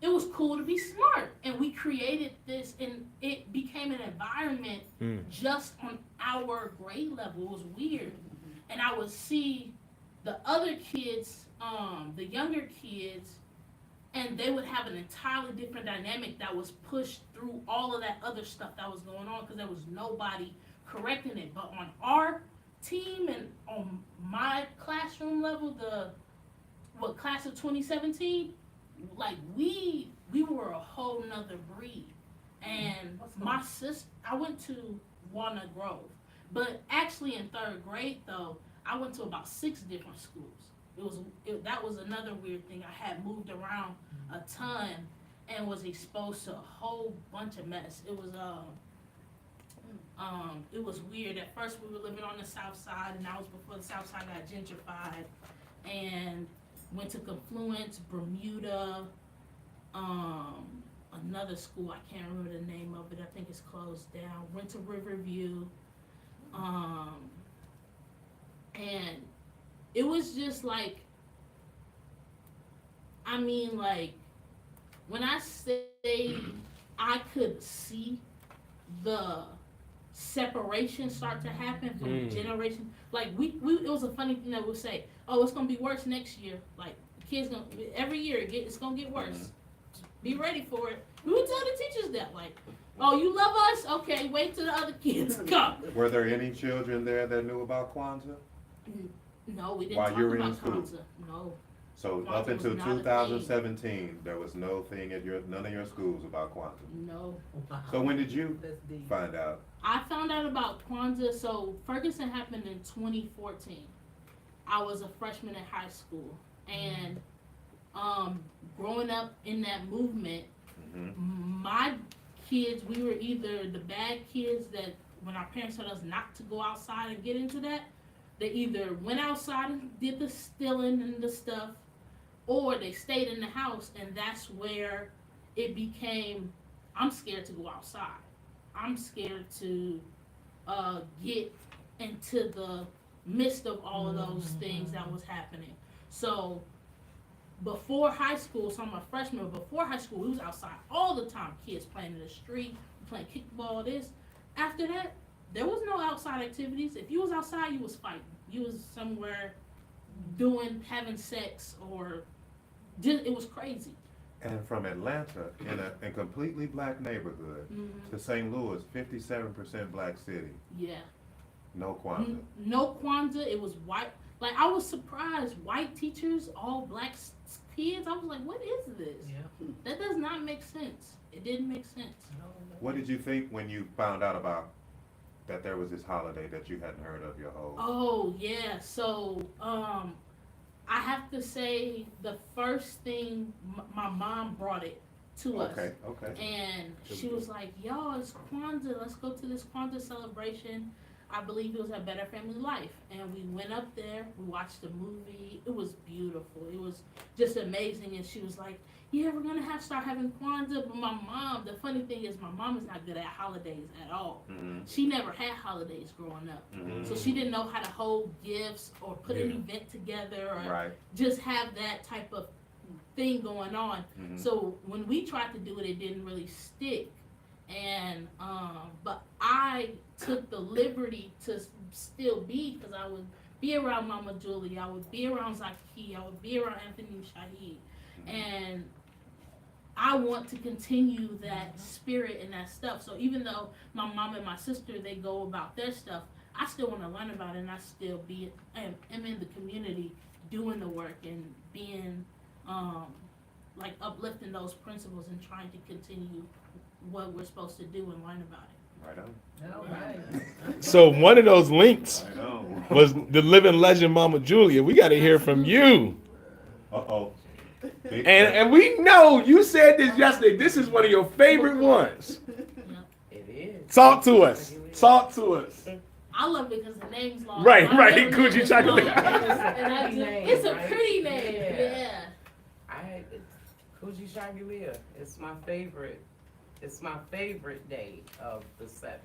it was cool to be smart, and we created this, and it became an environment just on our grade level. It was weird, and I would see the other kids, the younger kids, and they would have an entirely different dynamic that was pushed through all of that other stuff that was going on because there was nobody correcting it. But on our team and on my classroom level, class of 2017, like we were a whole nother breed. And my sister, I went to Walnut Grove, but actually in third grade though, I went to about 6 different schools. That was another weird thing. I had moved around a ton and was exposed to a whole bunch of mess. It was weird. At first we were living on the south side, and that was before the south side got gentrified. And went to Confluence, Bermuda, another school, I can't remember the name of it. I think it's closed down. Went to Riverview. And it was just like, I mean, like, when I say I could see the separation start to happen from generation, like, we it was a funny thing that we'd say, oh, it's gonna be worse next year. Like, the kids every year it's gonna get worse. Be ready for it. We would tell the teachers that, like, oh, you love us? Okay, wait till the other kids come. Were there any children there that knew about Kwanzaa? No, we didn't While talk you were in about school? Kwanzaa. No. So Kwanzaa up until was not a thing. 2017, there was no thing at none of your schools about Kwanzaa. No. So when did you That's deep. find out? I found out about Kwanzaa, so Ferguson happened in 2014. I was a freshman in high school, and growing up in that movement, my kids, we were either the bad kids that when our parents told us not to go outside and get into that, they either went outside and did the stealing and the stuff, or they stayed in the house, and that's where it became, I'm scared to go outside. I'm scared to get into the midst of all of those things that was happening. So before high school, so I'm a freshman, before high school, we was outside all the time. Kids playing in the street, playing kickball, this. After that, there was no outside activities. If you was outside, you was fighting. You was somewhere having sex, or it was crazy. And from Atlanta, in a completely black neighborhood, to St. Louis, 57% black city. Yeah. No Kwanzaa. No Kwanzaa. It was white. Like, I was surprised. White teachers, all black kids. I was like, what is this? Yeah. That does not make sense. It didn't make sense. What did you think when you found out about that there was this holiday that you hadn't heard of your whole? Oh yeah. So I have to say the first thing my mom brought it to us. Okay. And she was like, "Y'all, it's Kwanzaa. Let's go to this Kwanzaa celebration." I believe it was at Better Family Life, and we went up there. We watched the movie. It was beautiful. It was just amazing. And she was like, "Yeah, we're gonna start having Kwanzaa." But my mom, the funny thing is, my mom is not good at holidays at all. Mm-hmm. She never had holidays growing up, Mm-hmm. so she didn't know how to hold gifts or put an Yeah. event together or Right. just have that type of thing going on. Mm-hmm. So when we tried to do it, it didn't really stick. And but I took the liberty to still be, because I would be around Mama Julie, I would be around Zaki, I would be around Anthony Shahid, and I want to continue that spirit and that stuff. So even though my mom and my sister, they go about their stuff, I still want to learn about it, and I still am in the community doing the work and being like uplifting those principles and trying to continue what we're supposed to do and learn about it. Right on. All right. So one of those links Right on. was the living legend, Mama Julia. We got to hear from you. Uh-oh. Big And we know you said this yesterday. This is one of your favorite ones. It is. Talk to us. Talk to us. I love it because the name's long. Right, My right. middle name is Kujichagulia. long. And I Pretty name, it's a right? pretty name. Yeah. Yeah. Kujichagulia. It's my favorite. It's my favorite day of the 7th.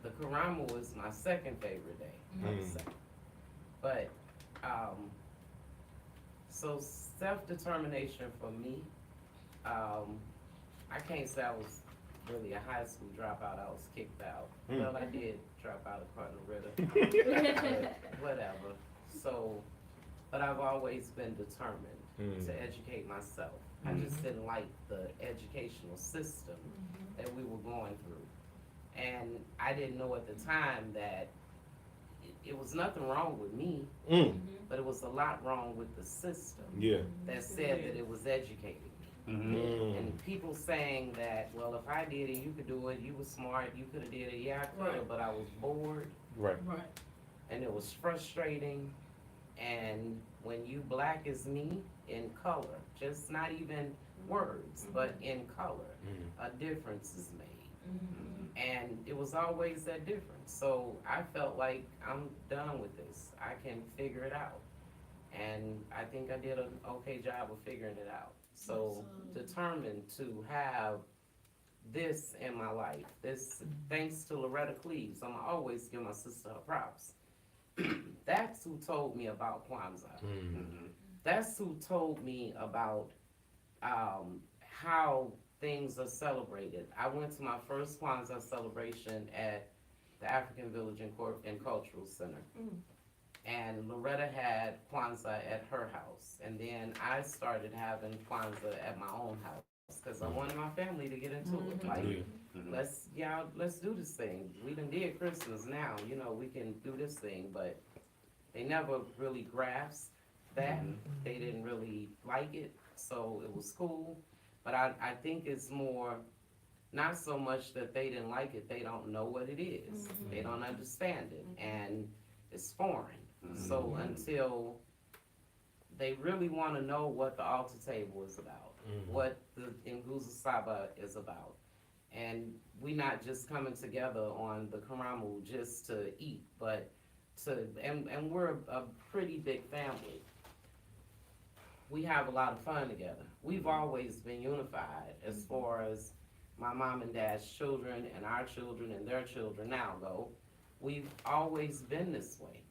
The Karamu was my second favorite day of the 7th. But so self-determination for me. I can't say I was really a high school dropout. I was kicked out. Well, I did drop out of Cardinal Ritter. Whatever. So, but I've always been determined to educate myself. I just didn't like the educational system that we were going through. And I didn't know at the time that it was nothing wrong with me, but it was a lot wrong with the system Yeah. that said that it was educating me. Mm-hmm. And people saying that, well, if I did it, you could do it, you were smart, you could have did it, yeah, I could have, Right. but I was bored, Right. Right. and it was frustrating. And when you black as me in color, just not even words, but in color, a difference is made. And it was always that difference. So I felt like I'm done with this. I can figure it out. And I think I did an okay job of figuring it out. So determined to have this in my life. This, thanks to Loretta Cleaves, I'm always give my sister her props. That's who told me about Kwanzaa. That's who told me about how things are celebrated. I went to my first Kwanzaa celebration at the African Village and Cultural Center. And Loretta had Kwanzaa at her house. And then I started having Kwanzaa at my own house because I wanted my family to get into it. Like, let's do this thing. We done did Christmas now, you know, we can do this thing, but they never really grasped that. They didn't really like it, so it was cool. But I think it's more, not so much that they didn't like it, they don't know what it is. They don't understand it, and it's foreign. So until they really wanna know what the altar table is about, what the Nguza Saba is about, and we not just coming together on the Karamu just to eat, but and we're a pretty big family. We have a lot of fun together. We've always been unified as far as my mom and dad's children and our children and their children now go. We've always been this way.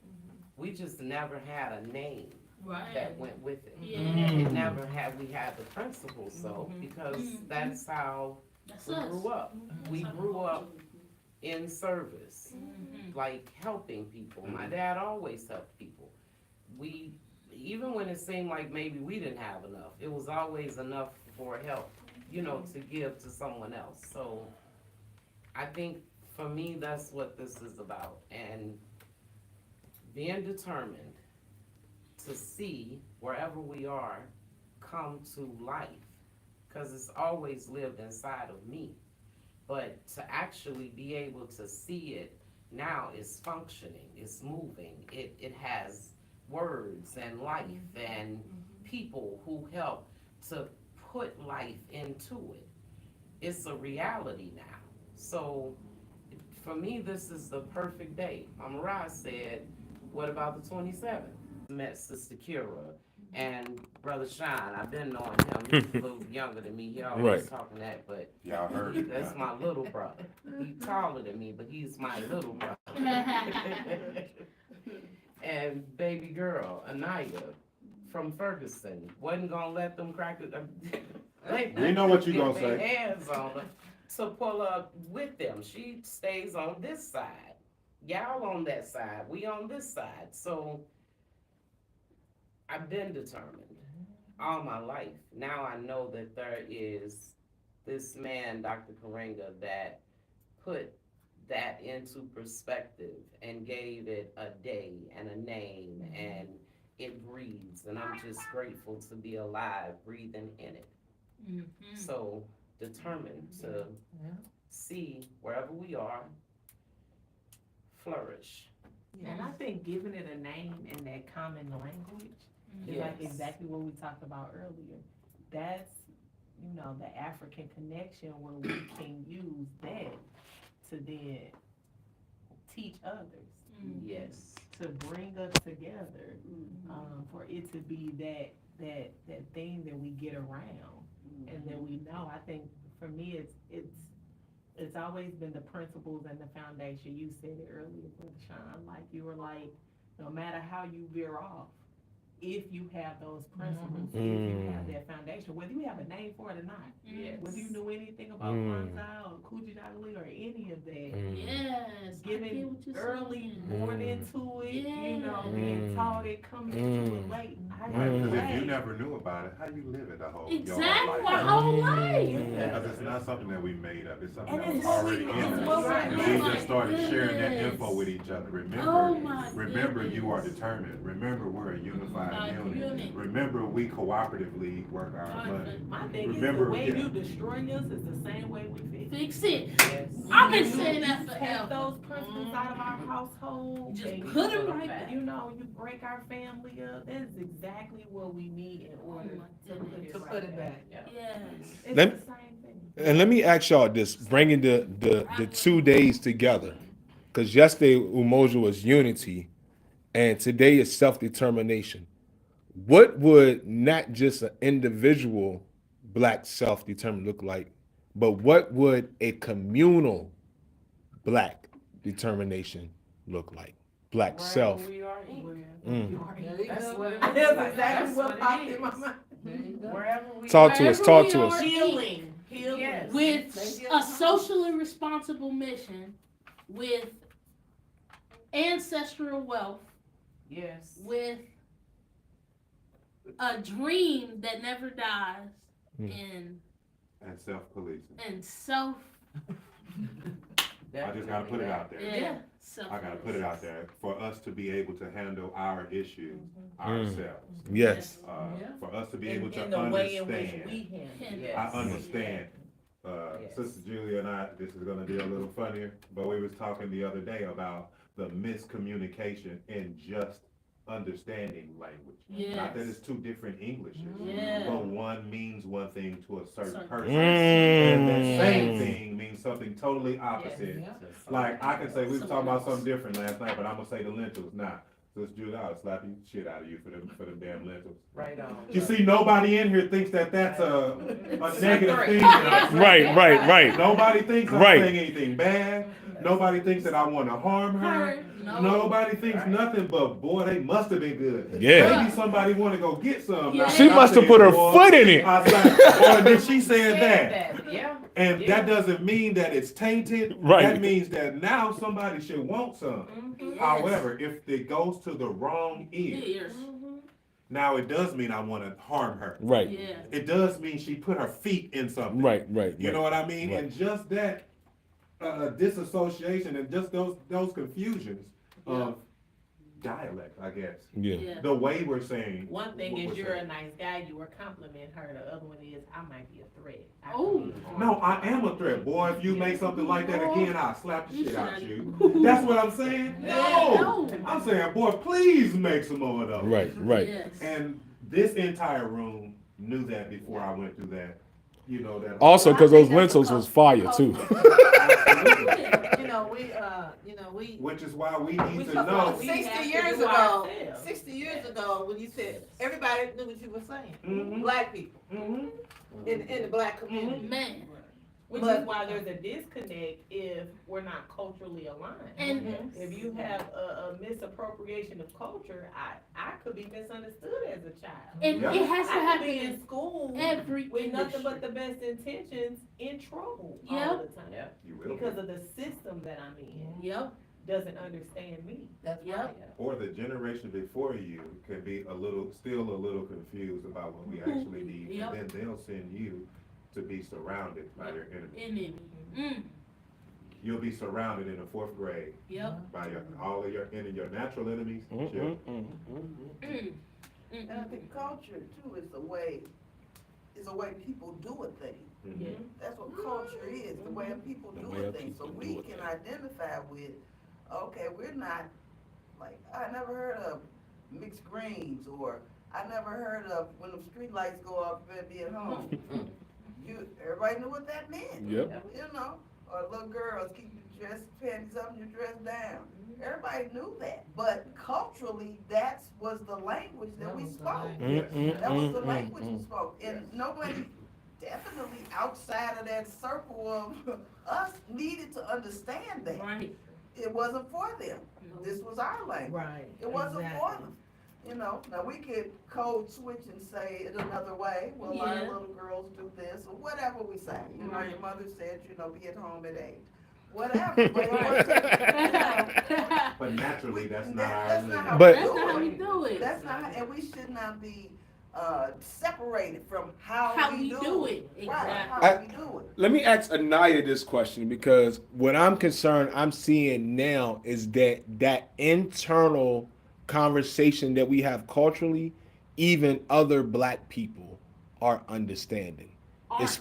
We just never had a name Right. that went with it. Yeah. It never had, we had the principles, so, because that's how That's we us. grew up. We grew up in service, like helping people. My dad always helped people. We, even when it seemed like maybe we didn't have enough, it was always enough for help, you know, to give to someone else. So I think for me, that's what this is about. And being determined to see wherever we are come to life, because it's always lived inside of me. But to actually be able to see it now is functioning, it's moving, it has words and life and people who help to put life into it. It's a reality now. So for me, this is the perfect day. Mama Ra said, what about the 27th? Met Sister Kira and Brother Sean. I've been knowing him. He's a little younger than me. He always Right. talking that, but Y'all heard it. that's my little brother. He's taller than me, but he's my little brother. And baby girl, Anaya, from Ferguson, wasn't gonna let them crack it. We know what you get gonna their say. hands on her to pull up with them. She stays on this side. Y'all on that side. We on this side. So I've been determined all my life. Now I know that there is this man, Dr. Karenga, that put that into perspective and gave it a day and a name, and it breathes. And I'm just grateful to be alive, breathing in it. So determined to see wherever we are, flourish. And I think giving it a name in that common language is like Yes. exactly what we talked about earlier. That's, the African connection where we can use that to then teach others, Yes. to bring us together, for it to be that thing that we get around and that we know. I think for me, it's always been the principles and the foundation. You said it earlier, Brother Sean, like you were like, no matter how you veer off, if you have those principles, if you have that foundation, whether you have a name for it or not, Yes. whether you knew anything about Kwanzaa or Kujichagulia or any of that, Yes. giving early born into it, Yeah. being taught it, coming into it late. I Right, am 'cause if you glad. never knew about it, how you live it the whole Exactly, your my whole whole life? life. Because it's not something that we made up. It's something And that was it's what already we- in it's us. what we're And we doing. just started sharing that Yes. info with each other. Oh my Remember, you are goodness. determined. Remember, we're a unified unit. Unit. Remember, we cooperatively work our money. My thing is, Remember, the way yeah. you destroy us is the same way we fix it. Fix it. Yes. I've been You saying that take forever. those principles out of our household. Just and put 'em right back. You break our family up. That's exactly what we need in order Oh my to put goodness. it To right put it back. Yes. It's Let- the same thing. And let me ask y'all this, bringing the 2 days together. Because yesterday Umoja was unity and today is self-determination. What would not just an individual black self-determined look like, but what would a communal black determination look like? Black self. Wherever we are, Inc. That's what it That's is. exactly That's what what popped popped in in my my mind. Wherever we Talk are. to us, Wherever talk we to are, us. Healing. Yes. With a socially responsible mission, with ancestral wealth, Yes. with a dream that never dies, Mm. And self-policing. and self, I just gotta put it out there. yeah, self. I gotta put it out there. For us to be able to handle our issues ourselves. Yes. For us to be able to In the way in which understand. we handle. Yes. I understand. Yes. Sister Julia and I, this is gonna be a little funnier, but we was talking the other day about the miscommunication in just understanding language. Yes. Not that it's two different Englishes, Yeah. but one means one thing to a certain Certain person. Mm. And that Yes. same thing means something totally opposite. Just Like, I can say, we were talking about Something else. something different last night, but I'm gonna say the lentils. Nah, Sister Julia, I'll slap you shit out of you for them damn lentils. Right on. You see, nobody in here thinks that that's a negative thing. Right. Nobody thinks I'm Right. saying anything bad. Nobody thinks that I want to harm her. Her, no. Nobody thinks nothing, but boy, they must have been good. Yeah. Maybe somebody want to go get some. Yeah. She must have put her foot in it. I said, or then she said that. Yeah. And Yeah. that doesn't mean that it's tainted. Right. That means that now somebody should want some. Yes. However, if it goes to the wrong ear, Ears. now it does mean I want to harm her. Right. Yeah. It does mean she put her feet in something. Right. You know what I mean? Right. And just that, disassociation and just those confusions of dialect, I guess. Yeah. Yeah. The way we're saying. One thing what is we're you're a saying. nice guy, you were complimenting her. The other one is I might be a threat. I could Oh. be harmful. No, I am a threat, boy. If you make something like that again, I'll slap the You shit out should- you. That's what I'm saying? No! No. I'm saying, boy, please make some more of those. Right, right. Yes. And this entire room knew that before I went through that. You know that. Also, because Well, I those think that's lentils was fire too. Absolutely. we Which is why we need We to talk know. about we 60 have to years do ago, ourselves. 60 years ago, when you said, everybody knew what you were saying. Mhm. Black people, Mhm. in the black community. Man. Which But- is why there's a disconnect if we're not culturally aligned. And- If you have a misappropriation of culture, I could be misunderstood as a child. And Yeah. it has to I could happen be in in school every with nothing but industry. the best intentions, in trouble Yep. all the time. You will. Because of the system that I'm in Yep. doesn't understand me. That's Yep. right. Or the generation before you can be still a little confused about what we actually need. Yep. And then they'll send you to be surrounded by their enemy. Enemy. Mm. You'll be surrounded in the 4th grade Yep. by all of your natural enemies. children. Mm. And I think culture too is a way people do a thing. Mhm. Yeah. That's what culture is, the way people The do way a of thing. So people do we a can thing. identify with, okay, we're not, like, I never heard of mixed greens, or I never heard of when the street lights go off, you better be at home. Everybody knew what that meant. Yep. You know, or little girls keep your dress, panties up and your dress down. Everybody knew that, but culturally, that was the language that we spoke. That was the language we spoke, and nobody, definitely outside of that circle of us, needed to understand that. Right. It wasn't for them. This was our language. Right. It wasn't for them. You know, now we could code switch and say it another way. Well, our Yeah. little girls do this, or whatever we say. You know, Right. your mother said, you know, be at home at 8. Whatever, but it wasn't. But naturally, that's not That's our not how But- That's not how we do it. That's not, and we should not be separated from how we do it. Right, Exactly. how we do it. Let me ask Anaya this question, because what I'm concerned I'm seeing now is that internal conversation that we have culturally, even other black people are understanding. Art.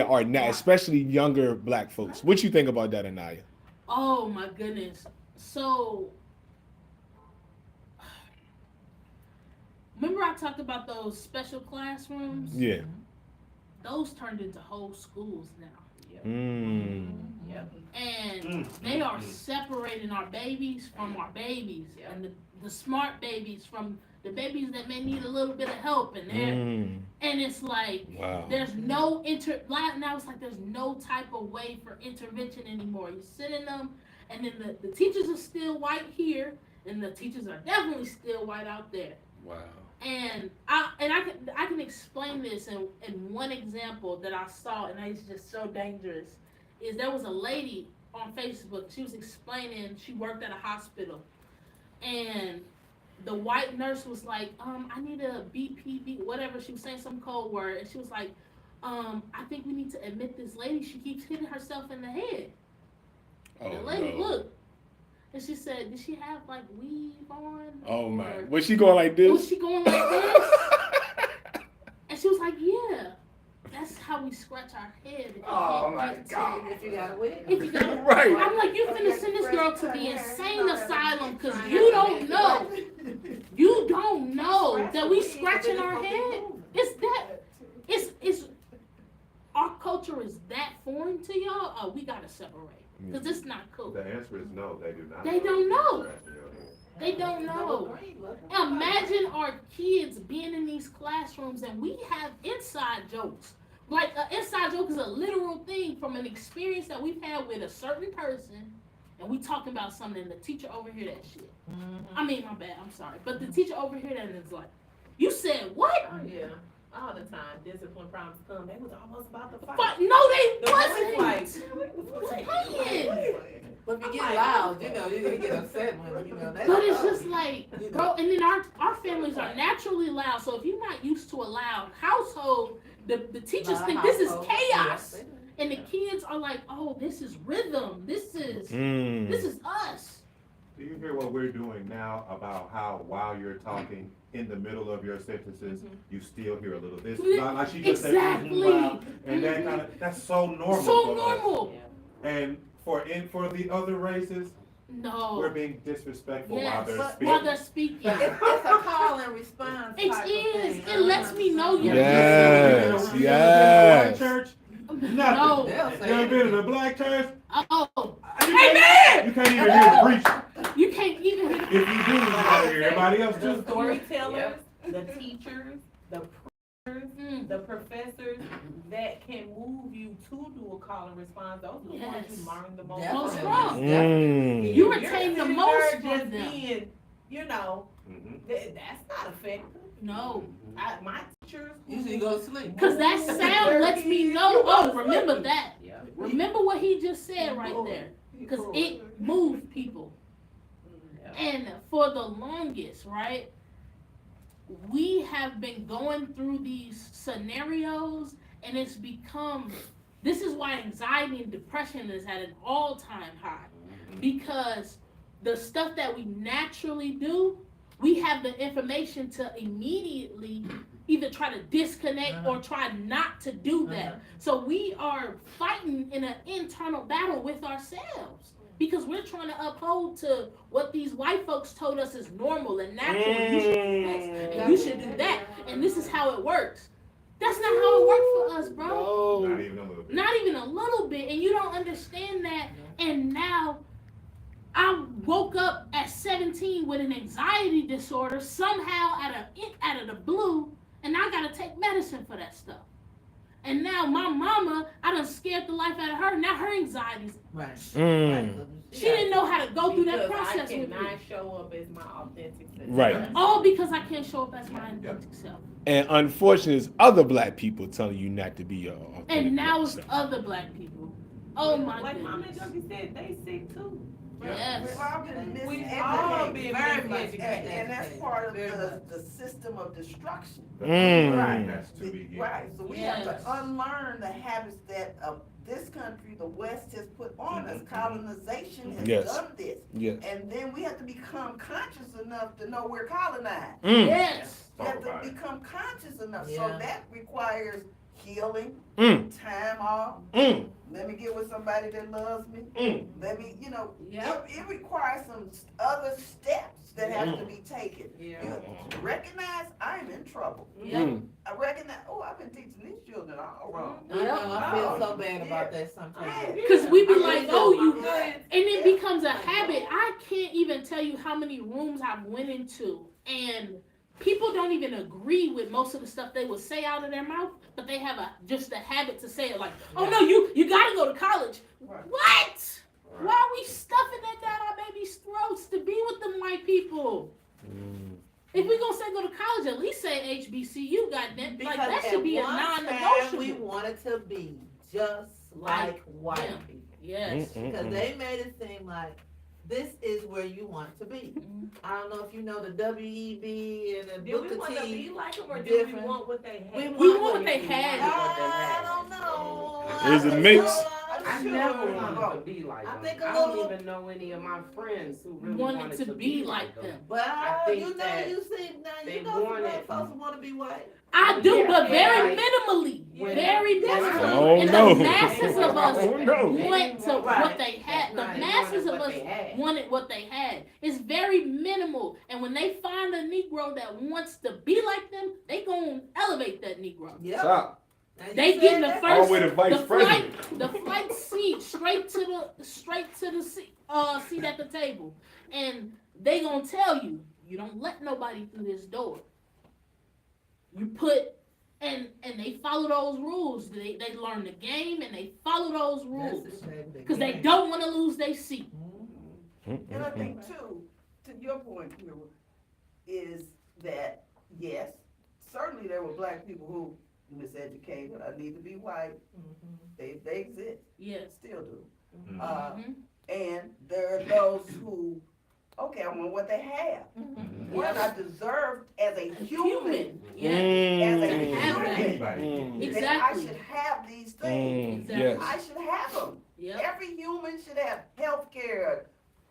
Are now, especially younger black folks. What you think about that, Anaya? Oh my goodness. So, remember I talked about those special classrooms? Yeah. Those turned into whole schools now. Mm. Yep. And they are separating our babies from our babies. And the smart babies from the babies that may need a little bit of help in there. Mm. And it's like, Wow. there's no now it's like there's no type of way for intervention anymore. You sit in them, and then the teachers are still white here, and the teachers are definitely still white out there. Wow. And I can explain this in one example that I saw, and it's just so dangerous. Is there was a lady on Facebook. She was explaining she worked at a hospital, and the white nurse was like, I need a BPB, whatever. She was saying some code word, and she was like, I think we need to admit this lady. She keeps hitting herself in the head. And the lady looked, and she said, did she have like weave on? Oh my. Or Was she going like was this? she going like this? And she was like, yeah, that's how we scratch our head. If you Oh, can't my get to- God. If you got a wig. If you got Right. I'm like, you finna send this girl to the insane asylum because you don't know. You don't know that we scratching our head. It's our culture is that foreign to y'all. Oh, we gotta separate because it's not cool. The answer is no, they do not. They don't know. That's They don't know. Imagine our kids being in these classrooms and we have inside jokes. Like an inside joke is a literal thing from an experience that we've had with a certain person, and we talking about something and the teacher overhear that shit. I mean, my bad, I'm sorry. But the teacher overhear that and it's like, you said what? Oh, yeah. All the time, discipline problems come. They was almost about to fight. But no, they The wasn't. like, Playing. But if you get loud, you know, you get upset when, you know, that's. But it's just like, bro, and then our families are naturally loud. So if you're not used to a loud household, the teachers think this is chaos. And the kids are like, oh, this is rhythm. This is us. Do you hear what we're doing now about how while you're talking, in the middle of your sentences, you still hear a little this, like she just Exactly. said, and that kind of, that's so normal So for us. normal. And for the other races, No. we're being disrespectful while Yes. they're But- speaking. While they're speaking. It's a call and response It type of is. thing. It lets me know you're Yes, You yes. ever been to a black church? No. Nothing. You ever been in a black church? Oh. Amen! You can't even hear the preacher. You can't even hear. If you do, you gotta hear everybody else The too. storytellers, the teachers, the preachers, Mm. the professors that can move you to do a call and response, those are the ones Yes. you learn the most. Most Definitely. from. Mm. You If you're retain the sitting most there from just them. being, you know, Mhm. that's not effective. No. My teachers. Usually you go to sleep. Because that sound lets me know, oh, remember that. Yeah. Remember what he just said right there. Because it moved people. Yeah. And for the longest, right, we have been going through these scenarios, and it's become, this is why anxiety and depression is at an all-time high. Because the stuff that we naturally do, we have the information to immediately either try to disconnect or try not to do that. So we are fighting in an internal battle with ourselves because we're trying to uphold to what these white folks told us is normal and natural. And you should do this and you should do that, and this is how it works. That's not how it works for us, bro. Not even a little bit. Not even a little bit, and you don't understand that. And now I woke up at 17 with an anxiety disorder somehow out of the blue, and I gotta take medicine for that stuff. And now my mama, I done scared the life out of her. Now her anxiety's, Right. Mm. she didn't know how to go through that Because process I with me. cannot show up as my authentic self. Right. All because I can't show up as my authentic self. And unfortunately, it's other black people telling you not to be your authentic And now it's self. other black people. Oh my Like Mama goodness. Junkie said, they sick too. Yes. We've all been We've miseducated. all been Very much. miseducated. And that's part of Very much. the system of destruction. Mm. Right. That's to begin. Right, so we have Yes. to unlearn the habits that this country, the West, has put on us. Colonization has Yes. done this. Yes. And then we have to become conscious enough to know we're colonized. Mm. Yes. We Talk have about to it. become conscious enough. So Yeah. that requires healing, Mm. time off. Mm. Let me get with somebody that loves me. Mm. Let me, you know, Yep. it requires some other steps that have to Mm. be taken. Yeah. You recognize I'm in trouble. Yep. Mm. I recognize, oh, I've been teaching these children all wrong. I know, I feel so bad about that sometimes. Because we be I like, really oh, do. you, and it becomes a habit. I can't even tell you how many rooms I've went into, and people don't even agree with most of the stuff they would say out of their mouth, but they have just a habit to say it like, oh no, you gotta go to college. Right. What? Why are we stuffing that down our babies' throats to be with them white people? Mm. If we gonna say go to college, at least say HBCU, goddamn. Because Like that should be a at one time, non-negotiable. we wanted to be just like white them. people. Yes. Because they made it seem like this is where you want to be. I don't know if you know the WEB and the Do we Booker want to T. be like them or do different. we want what they We have? We want what they had. I don't know. It's a I mix. think I Sure. never wanted to be like I them. think a I don't little- even know any of my friends who really Wanted to be like them. Well, I think you know, that you see, now they you know some want black it. folks who want to be white. I do, Yeah, but very like, minimally. when- Very when I- minimally. Oh, And no. the masses of us Oh, no. went to Right. what they had. The That's not masses of what us they had. wanted what they had. It's very minimal. And when they find a Negro that wants to be like them, they gonna elevate that Negro. Yep. Stop. Now, you They said getting the that. first- All the way to vice The president. flight seat straight to the seat at the table, and they gonna tell you, you don't let nobody through this door. You put and they follow those rules. They learn the game and they follow those rules That's exactly because they right. don't want to lose their seat. And I think too, to your point, Kira, is that, yes, certainly there were black people who miseducated, I need to be white, they exist, Yes. still do. Mhm. Mhm. And there are those who, okay, I want what they have. Mhm. What I deserve as a human, Human. Yeah. as a Mm. human, Anybody. Mm. that I Exactly. should have these things. Yes. I should have them. Yep. Every human should have health care,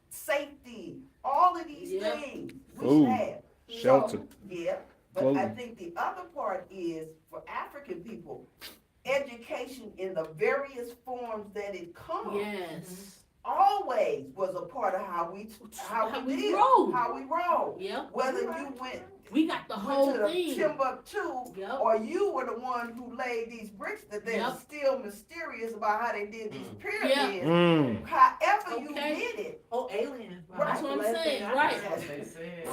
safety, all of these Yep. things we Food, should have. shelter, So, yeah, but I clothing. think the other part is for African people, education in the various forms that it comes Yes. always was a part of how we How we did, roll. how we roll. Yep. Whether you went We got the whole to the thing. Timbuktu, Yep. or you were the one who laid these bricks that they're Yep. still mysterious about how they did these pyramids. Mm. However you Okay. did it, Oh, aliens. Right. That's what I'm Last saying, thing I right. heard they said.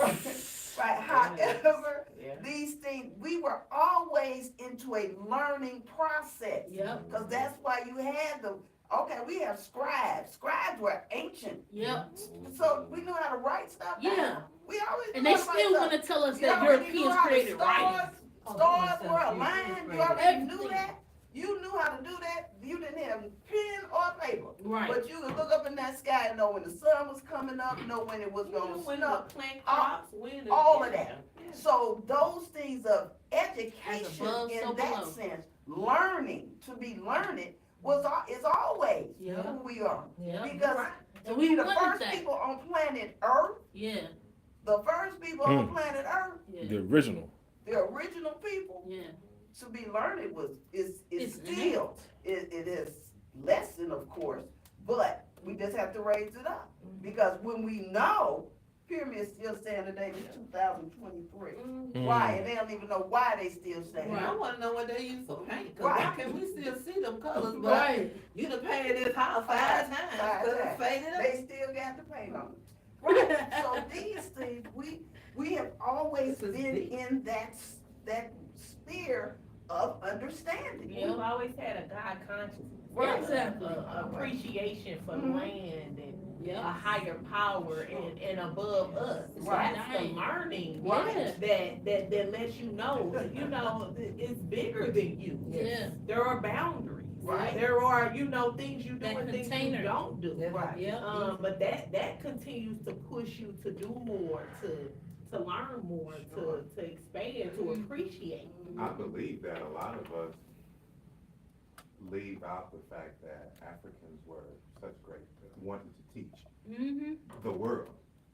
right? However, Yeah. these things, we were always into a learning process. Yep. Because that's why you had the, okay, we have scribes. Scribes were ancient. Yep. So we knew how to write stuff down. Yeah. We always And knew they how to write still stuff. want to tell us You that already knew Europeans how the created writing. Stars were aligned. You already knew Everything. that. You knew how to do that. You didn't have pen or paper. Right. But you could look up in that sky and know when the sun was coming up, know when it was going to When snow. the plant crops, All of that. So those things of education As above, so in that below. sense, learning, to be learned, is always Yeah. who we are. Yep. Because to And we be the wanted first that. people on planet Earth, Yeah. the first people on planet Earth, Yeah. The original. the original people, Yeah. to be learned is It's still, it is lesson, of course, but we just have to raise it up. Because when we know pyramids still stand today in 2023, why? And they don't even know why they still stand. Right. I wanna know what they use for paint, cause Right. how can we still see them colors, but Right. you done painted this house 5 times, Five could've times. faded up. They still got the paint on it. Right, so these things, we have always This is been deep. in that sphere of understanding. Yeah. We've always had a God consciousness. Right. Exactly. Appreciation for Mhm. land and a Yep. higher power and above us. Right. That's the learning Right. that lets you know, it's bigger than you. Yeah. There are boundaries. Right. There are, things you do That and things container. you don't do. Right. Yep. But that continues to push you to do more, to learn more, Sure. to expand, to appreciate. I believe that a lot of us leave out the fact that Africans were such great, wanted to teach Mm-hmm. the world.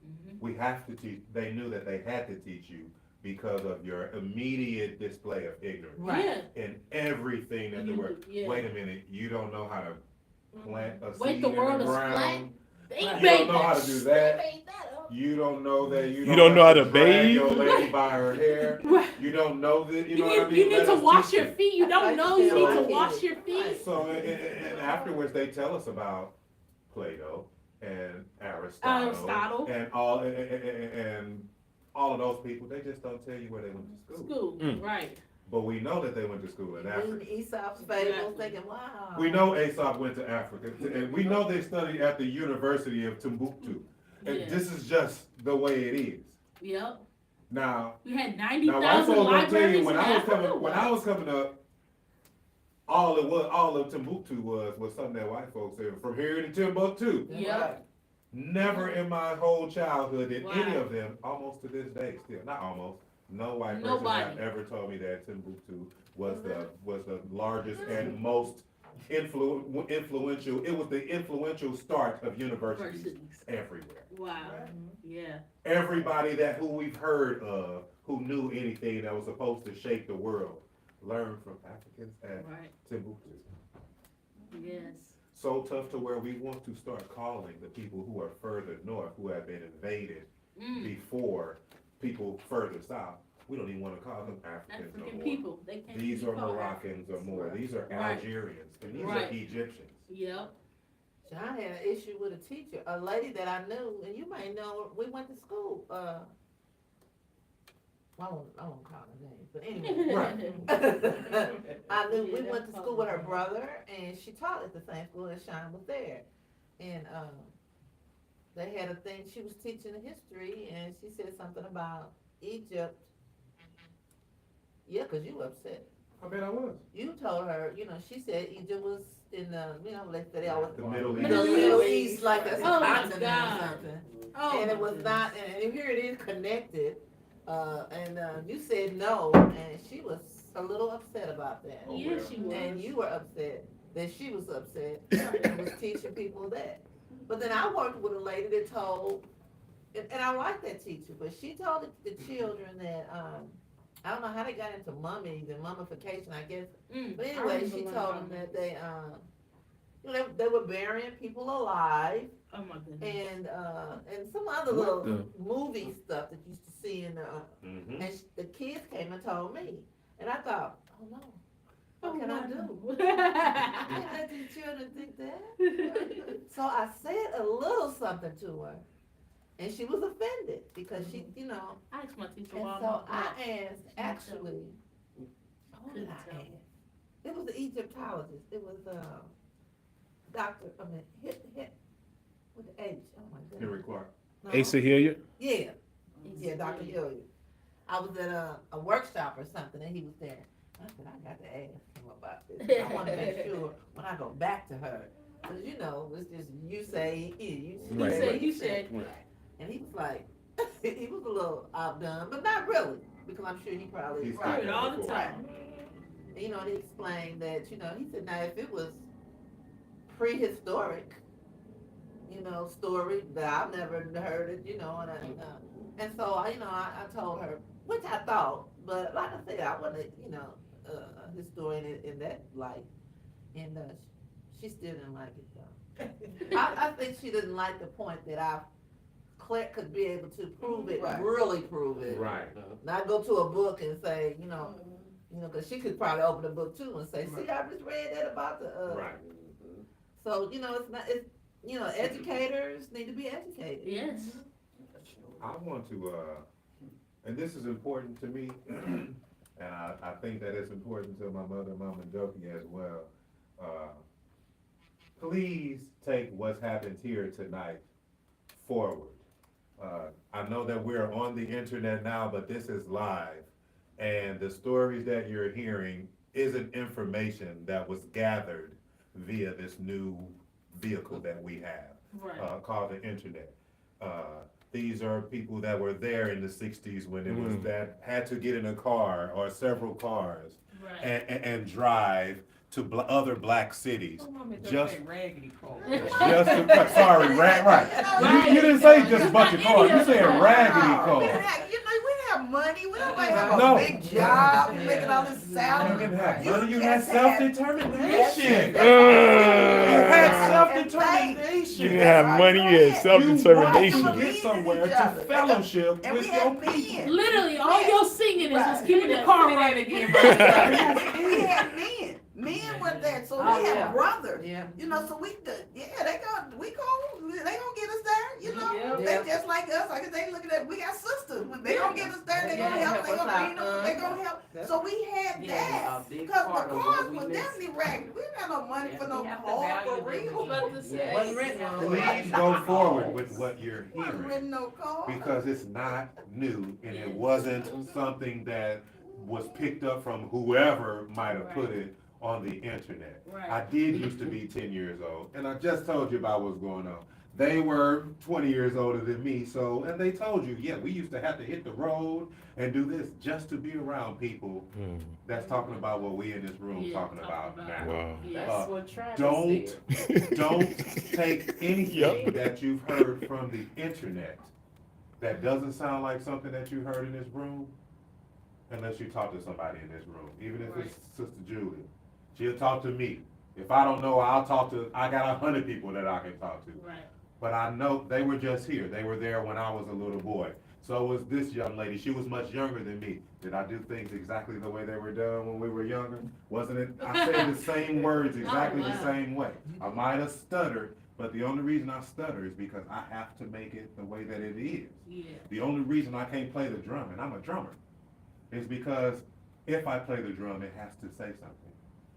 Mm-hmm. We have to teach, they knew that they had to teach you because of your immediate display of ignorance Yeah. in everything that the You word. do, yeah. Wait a minute, you don't know how to plant a Wait, seed the in world the is ground. flat? They You made don't know that. how to do that. They made that up. You don't know that You don't know have how to drag bathe? your lady by her hair. Right. You don't know that. You You know what I need, mean? you need Let to us wash teach your you. feet. You don't know you need to So- wash your feet. So, and afterwards, they tell us about Plato and Aristotle. And all of those people. They just don't tell you where they went to school. School, Mm. right. But we know that they went to school in Africa. Reading Aesop's fables, thinking, wow. We know Aesop went to Africa, and we know they studied at the University of Timbuktu. And Yeah. this is just the way it is. Yep. Now, We had white 90,000 folks gonna tell you libraries when in I was Africa. coming, when I was coming up, all of Timbuktu was something that white folks said. From here to Timbuktu. Yep. Never in my whole childhood did any Wow. of them, almost to this day, still not almost. No white person Nobody. have ever told me that Timbuktu was the largest and most influential. It was the influential start of universities Universities. everywhere. Wow. Yeah. Everybody who we've heard of, who knew anything that was supposed to shape the world, learned from Africans at Right. Timbuktu. Yes. So tough to where we want to start calling the people who are further north, who have been invaded Mm. before people further south. We don't even want to call them Africans no African more. people. They can't These be are called Moroccans or more. These are Right. Algerians, and these Right. are Egyptians. Yep. John had an issue with a teacher, a lady that I knew, and you may know, we went to school, I won't call her name, but anyway. I knew, we went to school with her brother, and she taught at the same school that Sean was there. And, they had a thing, she was teaching history, and she said something about Egypt. Yeah, 'cause you upset. I bet I was. You told her, she said Egypt was in the, they always. The Middle The East. Middle East, like a Oh my continent or God. something. Oh. And it my was goodness. not, and here it is connected, and you said no, and she was a little upset about that. Oh, Yeah, well. she was. And you were upset that she was upset and was teaching people that. But then I worked with a lady that told, and I like that teacher, but she told the children that, I don't know how they got into mummies and mummification, I guess. But anyway, she told them that they, you know, they were burying people alive Oh my goodness. and some other What little movie stuff that you used to see in the, Mhm. and the kids came and told me. And I thought, oh no, what can I do? do? I can't let these children think that. So I said a little something to her, and she was offended because she, you know, I asked my teacher and why so I'm I asked, actually, who did I ask? It was the Egyptologist, it was, Doctor, with the H, oh my goodness. Henry Clark. No. Asa Hilliard? Yeah, yeah, Dr. Hilliard. I was at a workshop or something, and he was there. I said, I got to ask him about this. I want to make sure when I go back to her, because you know, it's just you say, you Right, say, right. You said. and he was like, he was a little outdone, but not really, because I'm sure he probably He's Do it all the before. time. You know, and he explained that, you know, he said, now if it was prehistoric, you know, story that I've never heard it, you know, and so I, you know, I told her, which I thought, but like I said, I wasn't, you know, a historian in that light, and she still didn't like it though. I think she didn't like the point that Claire could be able to prove it, Right. really prove it, Right. not go to a book and say, you know, because she could probably open the book too and say, see, I just read that about the. Right. So you know, it's you know, educators need to be educated. Yes. I want to, and this is important to me, and I think that it's important to my mother, Mama Doki as well. Please take what's happened here tonight forward. I know that we're on the internet now, but this is live, and the stories that you're hearing isn't information that was gathered via this new vehicle that we have. Right. Called the internet. These are people that were there in the 60s when it was that had to get in a car or several cars Right. and drive to other black cities. Just, raggedy clothes. just to, sorry, right. You didn't say just a bunch of cars. You said raggedy We cars. didn't have, you know, we didn't have money. We don't have No. a big job. We making all this You salary. didn't have money. You just had self-determination. That's You right. had self-determination. You didn't have money, you had self-determination. You wanted to get somewhere to fellowship And with we your had people. men. Literally, all your singing is just Right. keeping the car running again. We had men. Men were there, so Oh, we had yeah. brothers. Yeah. You know, so they gonna get us there, you know. Yeah. They just like us, like they looking at, we got sisters. They gonna get us there, they gonna Yeah, help, they help us gonna feed out. them, they gonna help. So we had Yeah, that, a big cause part the of cars what we was missed. definitely raggedy. We didn't have no money Yeah, for no we have to car value for them real. About to say. Yes. Wasn't written on. Please go forward with what you're Wasn't hearing, written no car. because it's not new, and it wasn't something that was picked up from whoever might have put it on the internet. Right. I did used to be 10 years old, and I just told you about what's going on. They were 20 years older than me, so, and they told you, yeah, we used to have to hit the road and do this just to be around people that's talking about what we in this room Yeah, talking about now. Wow. That's what Travis Don't, said. don't take anything that you've heard from the internet that doesn't sound like something that you heard in this room, unless you talk to somebody in this room, even if it's Sister Julie. She'll talk to me. If I don't know, I got 100 people that I can talk to. Right. But I know they were just here. They were there when I was a little boy. So was this young lady. She was much younger than me. Did I do things exactly the way they were done when we were younger? Wasn't it? I said the same words exactly the same way. I might have stuttered, but the only reason I stutter is because I have to make it the way that it is. Yeah. The only reason I can't play the drum, and I'm a drummer, is because if I play the drum, it has to say something.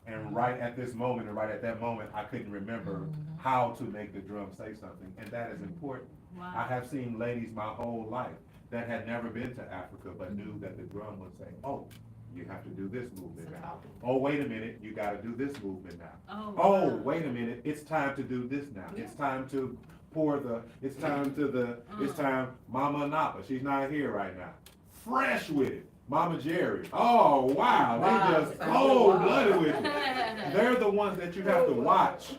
And right at this moment, and right at that moment, I couldn't remember how to make the drum say something, and that is important. I Wow. have seen ladies my whole life that had never been to Africa, but knew that the drum would say, oh, you have to do this movement now. Oh, wait a minute, you gotta do this movement now. Oh, wow. wait a minute, it's time to do this now. It's time to it's time, Mama Napa, she's not here right now. Fresh with it. Mama Jerry. Oh wow, they just cold-blooded with you. They're the ones that you have to watch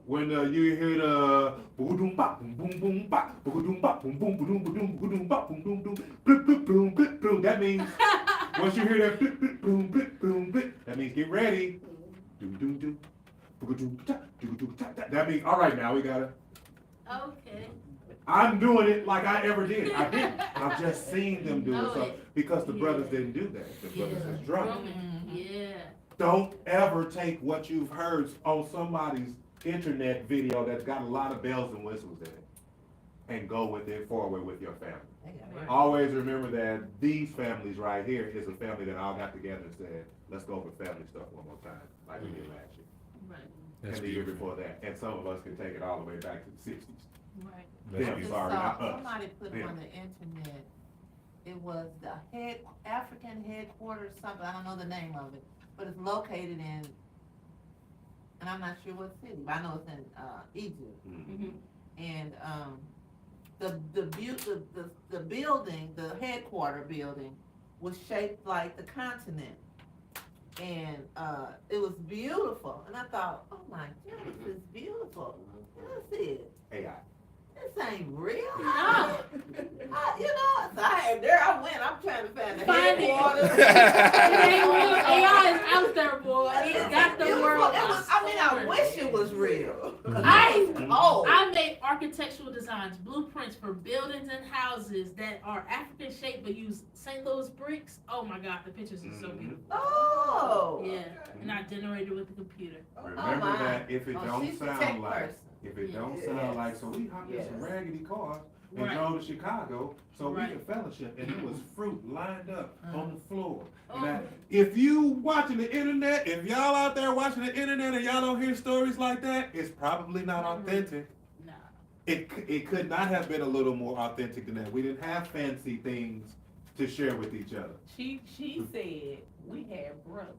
when you hear the boom bop boom boom boom bop boom bop boom boom boom boom boom bop boom boom boom boom boom boom boom boom. That means once you hear that boom boom boom boom boom, that means get ready. That means all right now we gotta. Okay. I'm doing it like I ever did. I didn't. I've just seen them do it. So, because the brothers didn't do that. The brothers is drunk. Yeah. Don't ever take what you've heard on somebody's internet video that's got a lot of bells and whistles in it and go with it forward with your family. Right. Always remember that these families right here is a family that all got together and said, let's go over family stuff one more time, like we did last year. Right. That's And the year beautiful. before that. And some of us can take it all the way back to the 60s. Right. That's Them, beautiful. sorry, not us. Somebody put Them. on the internet, it was the African headquarters, something, I don't know the name of it, but it's located in, and I'm not sure what city, but I know it's in, Egypt. Mhm. And, the building, the headquarter building was shaped like the continent. And, it was beautiful, and I thought, oh my goodness, it's beautiful. What's it? AI. This ain't real. No. So there I went. I'm trying to find the Find it. headquarters. It ain't real. AI is out there, boy. It got the Beautiful. world. I wish it was real. I made architectural designs, blueprints for buildings and houses that are African shaped but use St. Louis bricks. Oh my God, the pictures are so beautiful. Oh. Yeah, and I generated with the computer. Remember my. that if it don't She's a sound tech like, person. if it Yeah. don't sound like, so we hopped in some Yes. raggedy cars and Right. drove to Chicago so we Right. could fellowship, and it was fruit lined up on the floor. Oh. Now, if you watching the internet, if y'all out there watching the internet and y'all don't hear stories like that, it's probably not authentic. Nah. It could not have been a little more authentic than that. We didn't have fancy things to share with each other. She said we had brothers.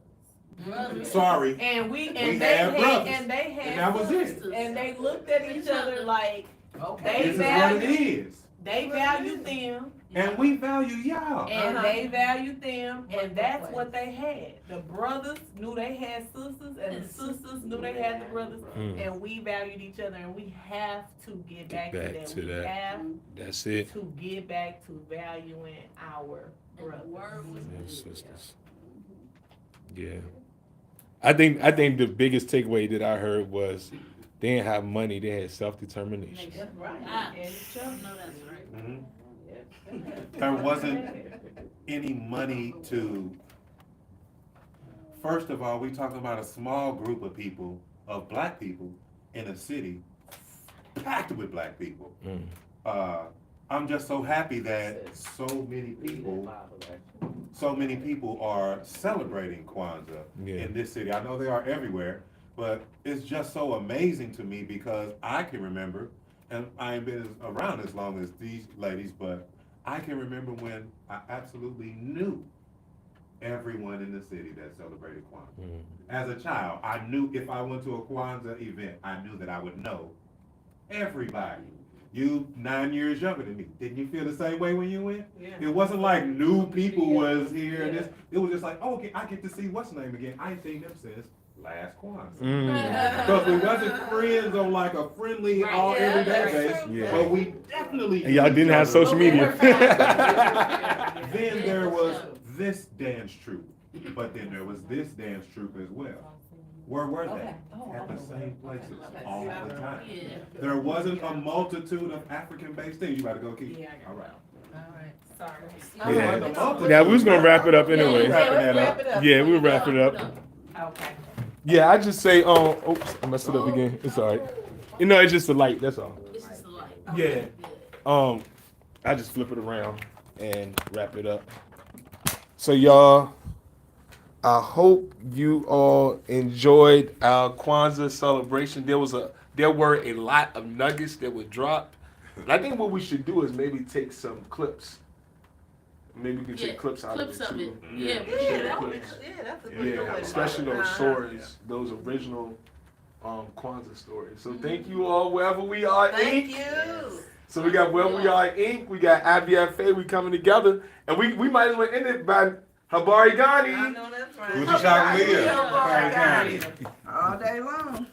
Brothers. Sorry, And We they had had brothers. and they had and that was it. sisters. And they looked at each other like Okay. This is what it is. they valued them And we value y'all. and Uh-huh. they valued them, Right, and that's right. what they had. The brothers knew they had sisters, and the sisters knew they had the brothers, Mm. and we valued each other, and we have to get back to Back that. to We that. have That's it. to get back to valuing our And the brothers. word was Yeah, good. sisters. Yeah. I think the biggest takeaway that I heard was they didn't have money, they had self-determination. That's right. Ah. And each other. No, that's right. Mhm. There wasn't any money to, first of all, we talking about a small group of people, of black people in a city packed with black people. Mm. I'm just so happy that so many people are celebrating Kwanzaa Yeah. in this city. I know they are everywhere, but it's just so amazing to me because I can remember, and I ain't been around as long as these ladies, but I can remember when I absolutely knew everyone in the city that celebrated Kwanzaa. Mm. As a child, I knew if I went to a Kwanzaa event, I knew that I would know everybody. You 9 years younger than me. Didn't you feel the same way when you went? Yeah. It wasn't like new people was here. And this, it was just like, oh, okay, I get to see what's name again. I ain't seen them since last Kwanzaa. Mm. Because we wasn't friends on like a friendly Right, all yeah, everyday that's base, Yeah. but we definitely. And y'all knew didn't each have other. social media. Then there was this dance troupe, but then there was this dance troupe as well. Where were they? At the same places all the time. Yeah. There wasn't a multitude of African-based things. You gotta go, Keith. Yeah, I got All right. Sorry. Yeah. There wasn't a multitude. Yeah, we was gonna wrap it up anyway. Yeah, wrapping that up. Yeah, we'll wrap it up. Okay. Yeah, I just say, oops, I messed it up again. It's all right. You know, it's just a light. That's all. It's just a light. Yeah. I just flip it around and wrap it up. So y'all, I hope you all enjoyed our Kwanzaa celebration. There were a lot of nuggets that were dropped. And I think what we should do is maybe take some clips. Maybe we can take clips out Clips of of it it. too. Yeah, take clips. That's a good Yeah, one. especially those stories, those original Kwanzaa stories. So thank you all wherever we are. Thank Inc. you. So we got Wherever We Are Inc. We got IBFA. We coming together, and we might as well end it by Habari I Gani. know that's right. Kujichagulia. All day long.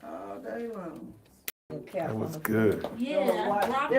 All day long. That was good. Yeah, I dropped